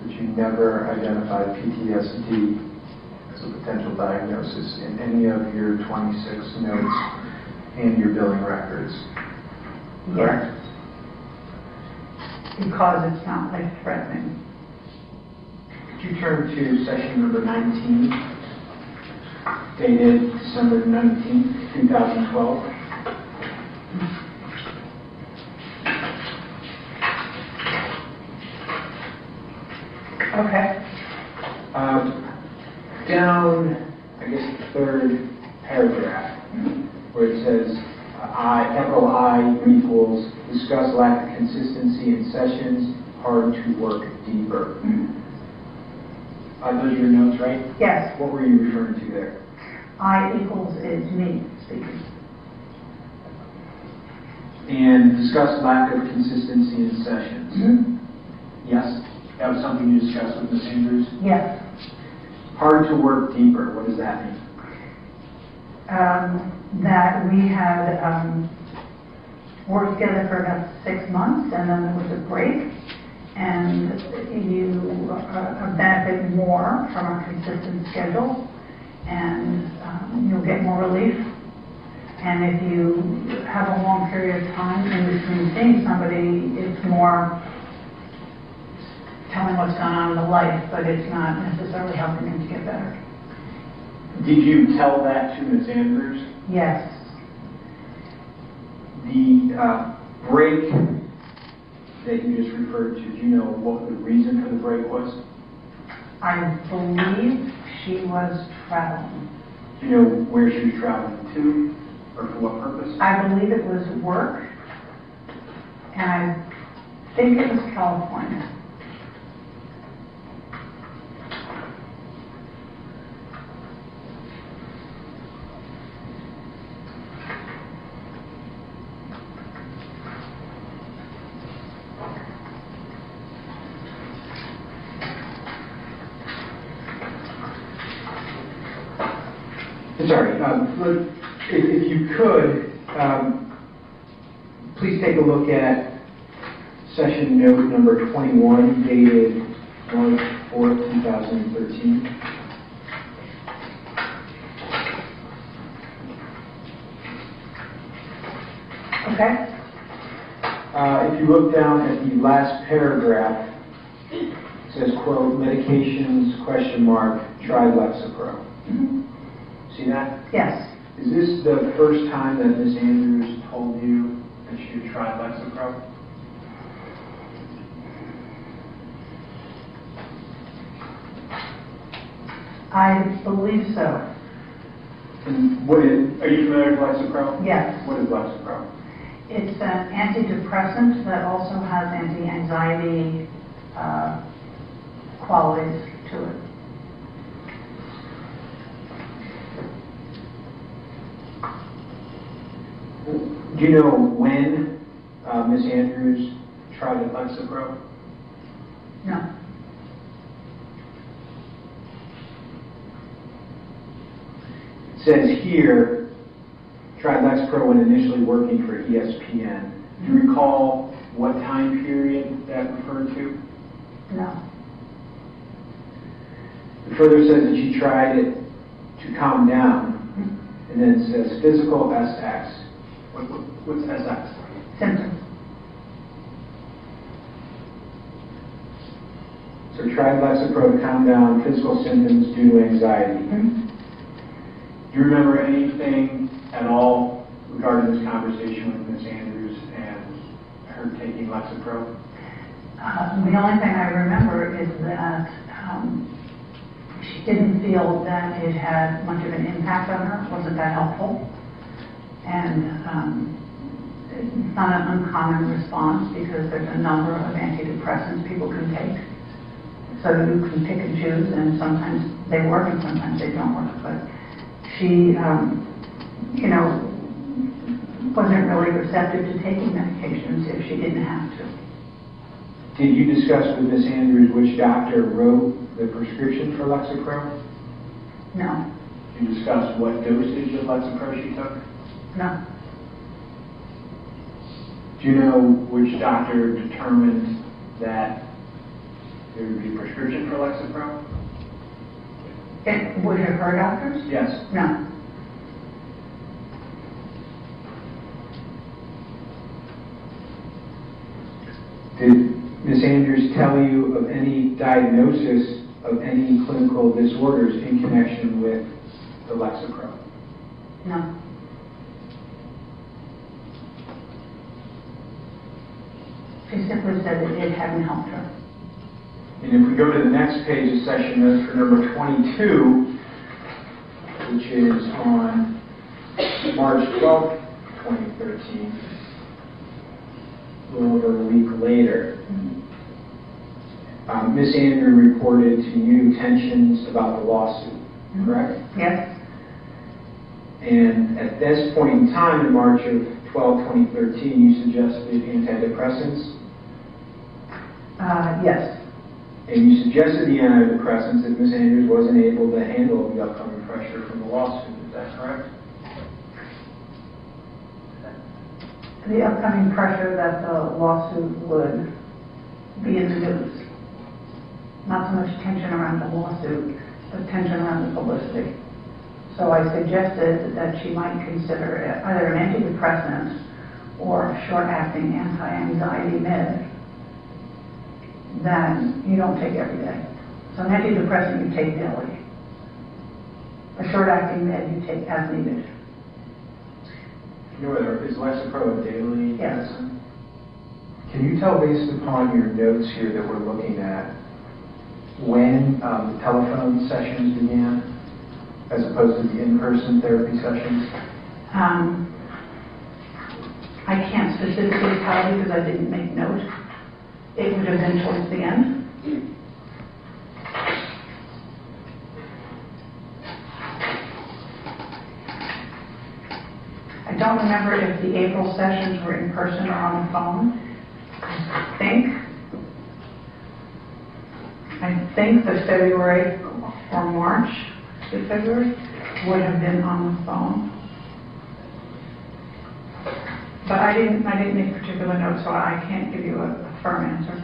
that you never identified PTSD as a potential diagnosis in any of your 26 notes and your billing records? Correct? Because it's not life-threatening. Could you turn to session number 19, dated December 19, 2012? Okay. Down, I guess, the third paragraph, where it says, capital I equals, discuss lack of consistency in sessions, hard to work deeper. Are those your notes, right? Yes. What were you referring to there? I equals is me speaking. And discuss lack of consistency in sessions. Mm-hmm. Yes? That was something you discussed with Ms. Andrews? Yes. Hard to work deeper, what does that mean? That we had worked together for about 6 months, and then there was a break, and you benefit more from a consistent schedule, and you'll get more relief And if you have a long period of time in between seeing somebody, it's more telling what's going on in the life, but it's not necessarily helping them to get better. Did you tell that to Ms. Andrews? Yes. The break that you just referred to, do you know what the reason for the break was? I believe she was traveling. Do you know where she was traveling to, or for what purpose? I believe it was work, and I think it was California. Sorry, if you could, please take a look at session note number 21, dated March 4th, 2013. Okay? If you look down at the last paragraph, it says, quote, medications, question mark, try Lexapro. See that? Yes. Is this the first time that Ms. Andrews told you that she had tried Lexapro? I believe so. And are you familiar with Lexapro? Yes. What is Lexapro? It's an antidepressant that also has anti-anxiety qualities to it. Do you know when Ms. Andrews tried Lexapro? No. It says here, tried Lexapro when initially working for ESPN. Do you recall what time period that referred to? No. It further says that she tried it to calm down, and then it says physical SX. What's SX? Symptoms. So tried Lexapro to calm down physical symptoms due to anxiety. Do you remember anything at all regarding this conversation with Ms. Andrews and her taking Lexapro? The only thing I remember is that she didn't feel that it had much of an impact on her, wasn't that helpful. And it's not an uncommon response because there's a number of antidepressants people can take. So you can pick and choose, and sometimes they work and sometimes they don't work. But she, wasn't really receptive to taking medications if she didn't have to. Did you discuss with Ms. Andrews which doctor wrote the prescription for Lexapro? No. Did you discuss what dosage of Lexapro she took? No. Do you know which doctor determined that there would be a prescription for Lexapro? Was it her doctors? Yes. No. Did Ms. Andrews tell you of any diagnosis of any clinical disorders in connection with the Lexapro? No. She simply said that it hadn't helped her. And if we go to the next page of session notes for number 22, which is on March 12th, 2013, a little over a week later, Ms. Andrew reported to you tensions about the lawsuit, correct? Yes. And at this point in time, in March of 2013, you suggested antidepressants? Yes. And you suggested the antidepressants if Ms. Andrews wasn't able to handle the upcoming pressure from the lawsuit. Is that correct? The upcoming pressure that the lawsuit would be in the news. Not so much tension around the lawsuit, but tension around the publicity. So I suggested that she might consider either an antidepressant or a short-acting anti-anxiety med that you don't take every day. So an antidepressant you take daily. A short-acting med you take as needed. You know, is Lexapro a daily Yes. medicine? Can you tell, based upon your notes here that we're looking at, when the telephone sessions began, as opposed to the in-person therapy sessions? I can't specifically tell you because I didn't make note. It would have been towards the end. I don't remember if the April sessions were in person or on the phone. I think the February or March to February would have been on the phone. But I didn't make particular notes, so I can't give you a firm answer.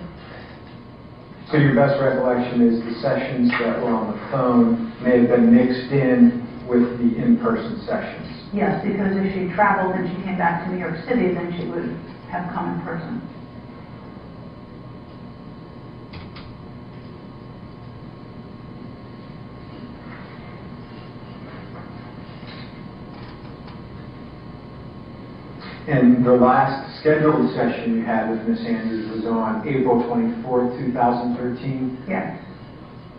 So your best recollection is the sessions that were on the phone may have been mixed in with the in-person sessions? Yes, because if she traveled and she came back to New York City, then she would have come in person. And the last scheduled session you had with Ms. Andrews was on April 24th, 2013? Yes,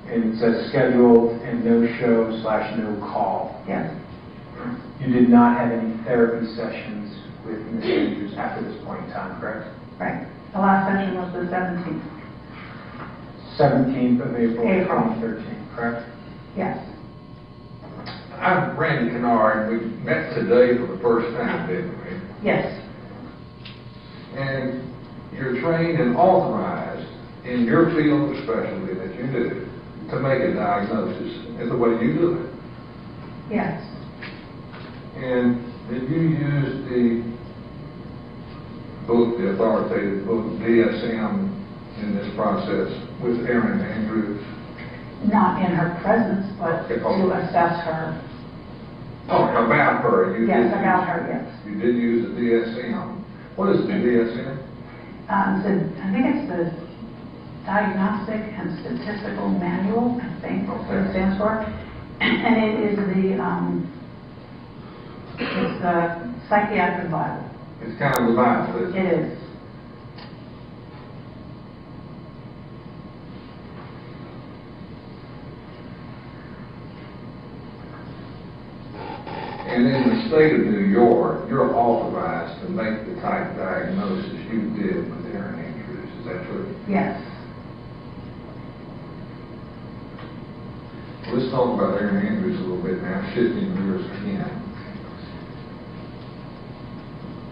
And it says scheduled and no-show/no call. yes, You did not have any therapy sessions with Ms. Andrews after this point in time, correct? right. The last session was the 17th. 17th of April April. 2013, correct? Yes, I'm Randy Kennard. We met today for the first time, didn't we? yes, And you're trained and authorized in your field of specialty that you do to make a diagnosis in the way you do it. yes. And did you use the book, the authoritative book, DSM, in this process with Erin Andrews? Not in her presence, but Okay. to assess her. Oh, about her. You Yes, did about use- her, yes. You did use the DSM. What is the DSM? I think it's the Diagnostic and Statistical Manual, I think, that's what it stands for. And it is it's the psychiatric Bible. It's kind of the Bible, isn't It it? is. And in the state of New York, you're authorized to make the type of diagnosis you did with Erin Andrews. Is that true? Yes. Let's talk about Erin Andrews a little bit now, shifting gears again.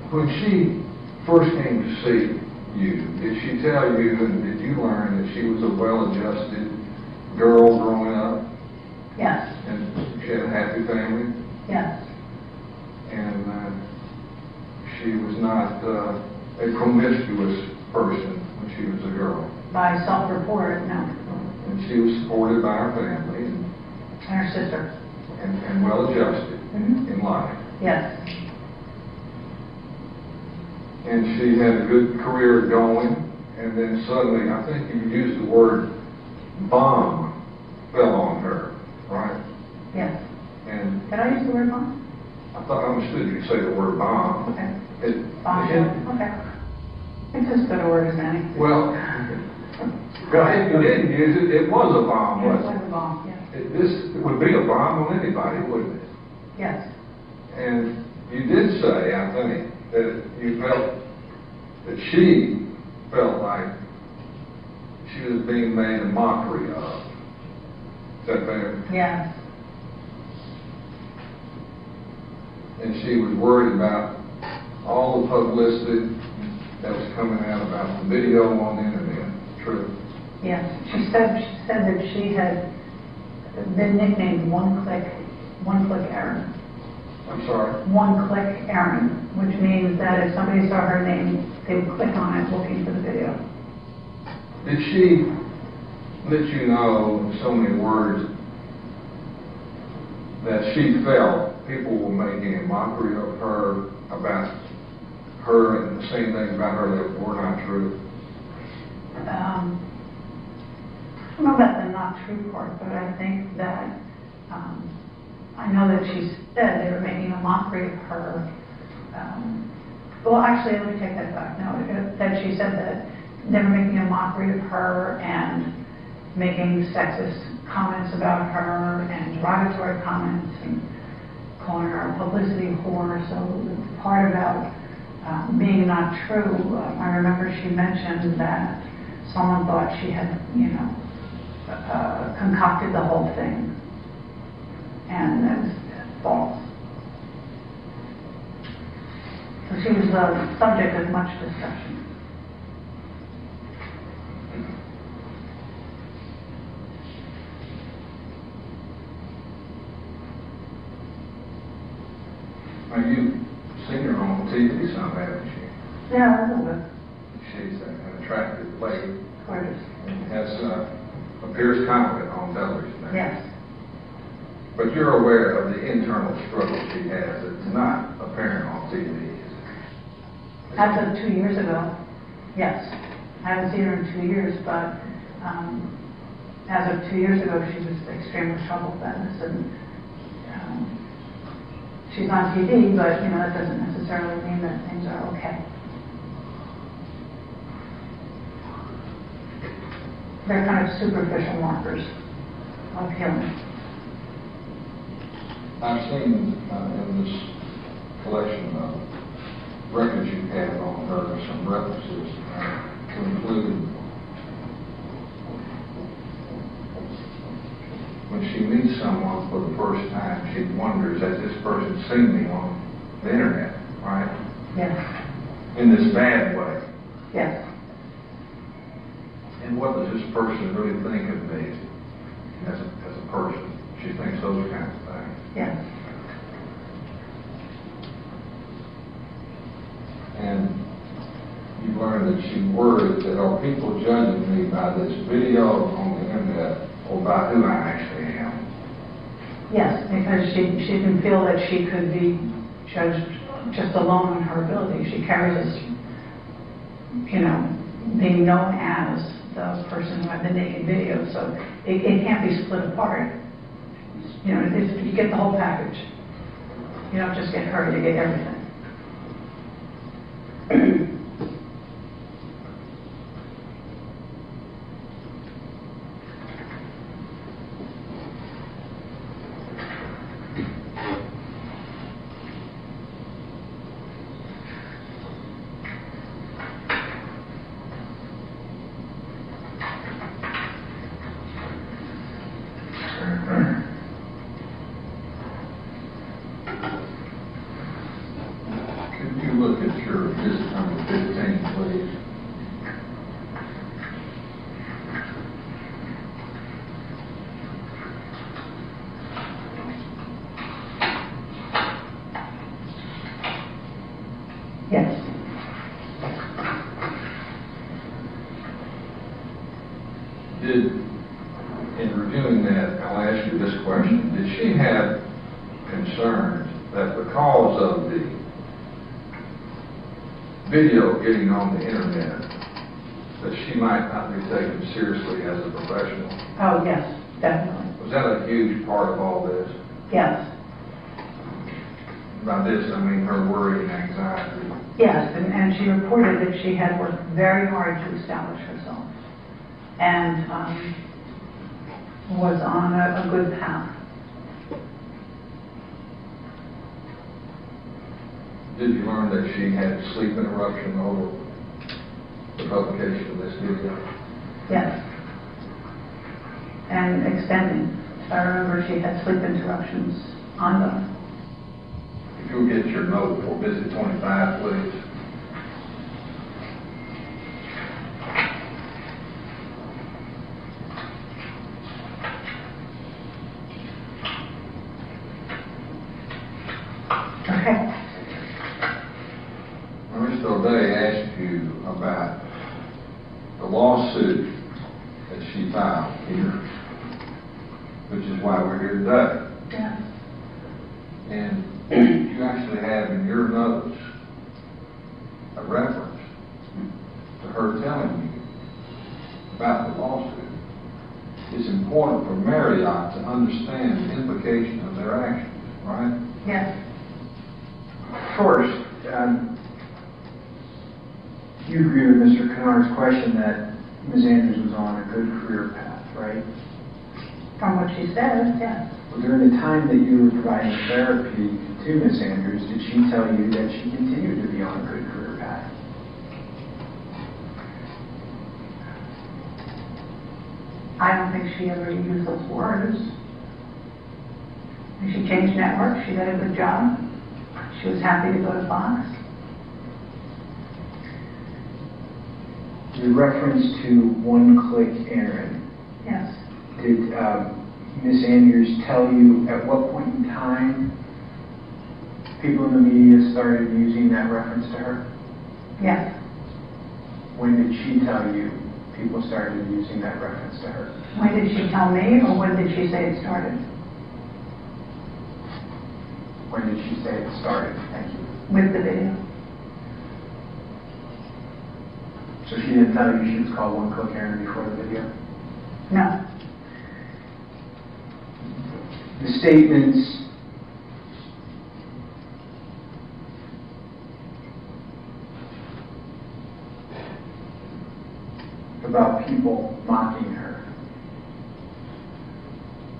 When she first came to see you, did she tell you and did you learn that she was a well-adjusted girl growing up Yes. and she had a happy family? Yes. And she was not a promiscuous person when she was a girl. By self-report, no. And she was supported by her family And her sister. and well-adjusted Mhm. in life. Yes. And she had a good career going, and then suddenly, I think you used the word bomb fell on her, right? Yes. And Did I use the word bomb? I thought I understood you say the word bomb. Okay. Bomb. Okay. It's as good a word as any. Well, if you didn't use it, it was a bomb, It was wasn't like a bomb, yes. it? This would be a bomb on anybody, wouldn't it? Yes. And you did say, I think, that you felt that she felt like she was being made a mockery of. Is that fair? Yes. And she was worried about all the publicity that was coming out about the video on the internet. True? Yes. She said that she had been nicknamed One Click Erin. I'm sorry? One Click Erin, which means that if somebody saw her name, they would click on it looking for the video. Did she let you know in so many words that she felt people were making a mockery of her, about her, and saying things about her that were not true? I don't know about the not true part, but I think that I know that she said they were making a mockery of her. Well, actually, let me take that back. No, that she said that they were making a mockery of her and making sexist comments about her and derogatory comments and calling her a publicity whore. So the part about being not true, I remember she mentioned that someone thought she had, concocted the whole thing, and that was false. So she was the subject of much discussion. Now, you've seen her on TV some, haven't you? Yeah, a little bit. She's an attractive lady. Gorgeous. And appears confident on television. Now. Yes. But you're aware of the internal struggle she has that's not apparent on TV. As of 2 years ago, yes. I haven't seen her in 2 years, but as of 2 years ago, she was extremely troubled by this. And she's on TV, but that doesn't necessarily mean that things are okay. They're kind of superficial markers of healing. I've seen in this collection of records you have on her some references to include when she meets someone for the first time, she wonders, has this person seen me on the internet, right? Yes. In this bad way. Yes. And what does this person really think of me as a person? She thinks those kinds of things. Yes. And you've learned that she worries that are people judging me by this video on the internet or by who I actually am? Yes, because she didn't feel that she could be judged just alone on her ability. She carries this, being known as the person who had the naked video, so it can't be split apart. You get the whole package. You don't just get her, you get everything. Could you look at your list number 15, please? Yes. In reviewing that, I'll ask you this question. Did she have concerns that because of the video getting on the internet, that she might not be taken seriously as a professional? Oh, yes, definitely. Was that a huge part of all this? Yes. By this, I mean her worry and anxiety. Yes, and she reported that she had worked very hard to establish herself and was on a good path. Did you learn that she had sleep interruption over the publication of this video? Yes. And extending. I remember she had sleep interruptions ongoing. If you'll get your note for visit 25, please. Okay. Mr. O'Day asked you about the lawsuit that she filed here, which is why we're here today. Yeah. And you actually have in your notes a reference to her telling you about the lawsuit. It's important for Marriott to understand the implication of their actions, right? Yes. First, you agree with Mr. Kennard's question that Ms. Andrews was on a good career path, right? From what she says, yes. Well, during the time that you were providing therapy to Ms. Andrews, did she tell you that she continued to be on a good career path? I don't think she ever used those words. And she changed networks. She did a good job. She was happy to go to Fox. The reference to one-click Erin, Yes. did Ms. Andrews tell you at what point in time people in the media started using that reference to her? Yes. When did she tell you people started using that reference to her? When did she tell me, or when did she say it started? When did she say it started? Thank you. With the video. So she didn't tell you she was called one-click Erin before the video? No. The statements about people mocking her,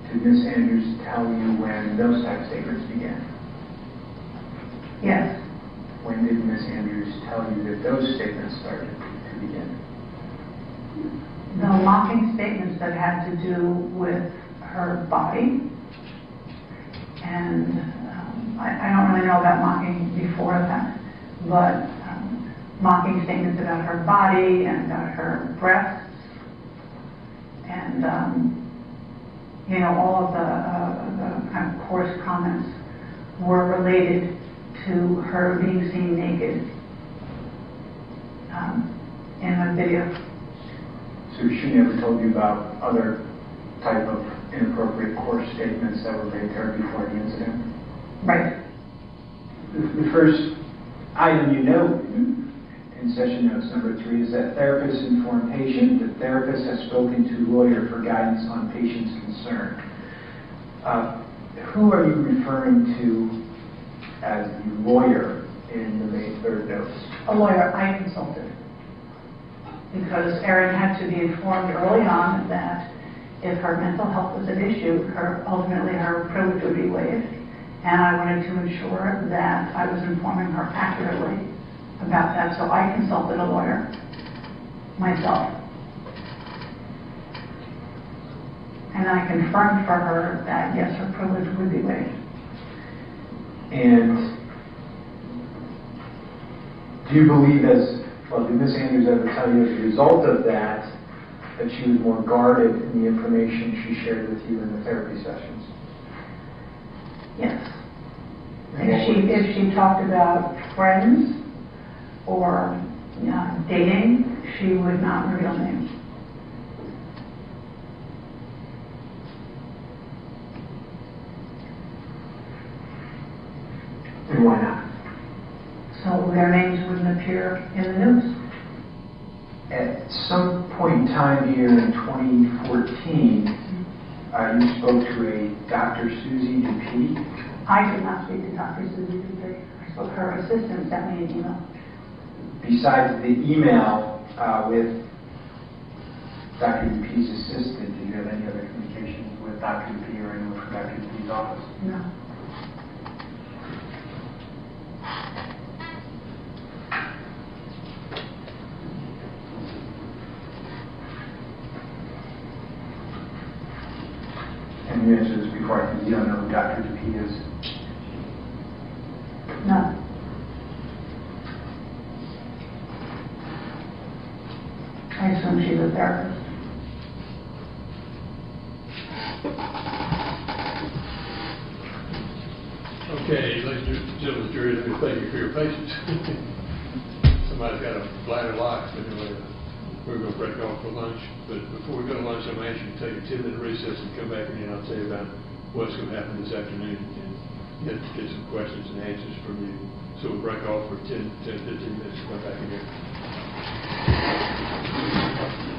did Ms. Andrews tell you when those type of statements began? Yes. When did Ms. Andrews tell you that those statements started to begin? The mocking statements that had to do with her body, and I don't really know about mocking before that, but mocking statements about her body and about her breasts, and all of the kind of coarse comments were related to her being seen naked in a video. So she never told you about other type of inappropriate coarse statements that were made to her before the incident? Right. The first item you note in session notes number 3 is that therapists inform patient that therapist has spoken to lawyer for guidance on patient's concern. Who are you referring to as the lawyer in the May 3rd notice? A lawyer I consulted, because Erin had to be informed early on that if her mental health was an issue, ultimately her privilege would be waived, and I wanted to ensure that I was informing her accurately about that, so I consulted a lawyer myself. And I confirmed for her that yes, her privilege would be waived. And do you believe did Ms. Andrews ever tell you as a result of that she was more guarded in the information she shared with you in the therapy sessions? Yes. If she talked about friends or dating, she would not reveal names. And why not? So their names wouldn't appear in the news. At some point in time here in 2014, you spoke to a Dr. Susie Dupuy. I did not speak to Dr. Susie Dupuy. I spoke to her assistant, sent me an email. Besides the email with Dr. Dupuy's assistant, did you have any other communications with Dr. Dupuy or anyone from Dr. Dupuy's office? No. And you answered this before, I think you don't know who Dr. Dupuy is. No. I assume she's a therapist. Okay, ladies and gentlemen, jury, let me thank you for your patience. Somebody's got a bladder lock, but anyway, we're going to break off for lunch. But before we go to lunch, I'm going to ask you to take a 10-minute recess and come back in, and I'll tell you about what's going to happen this afternoon. And get some questions and answers from you. So we'll break off for 10, 15 minutes, come back again.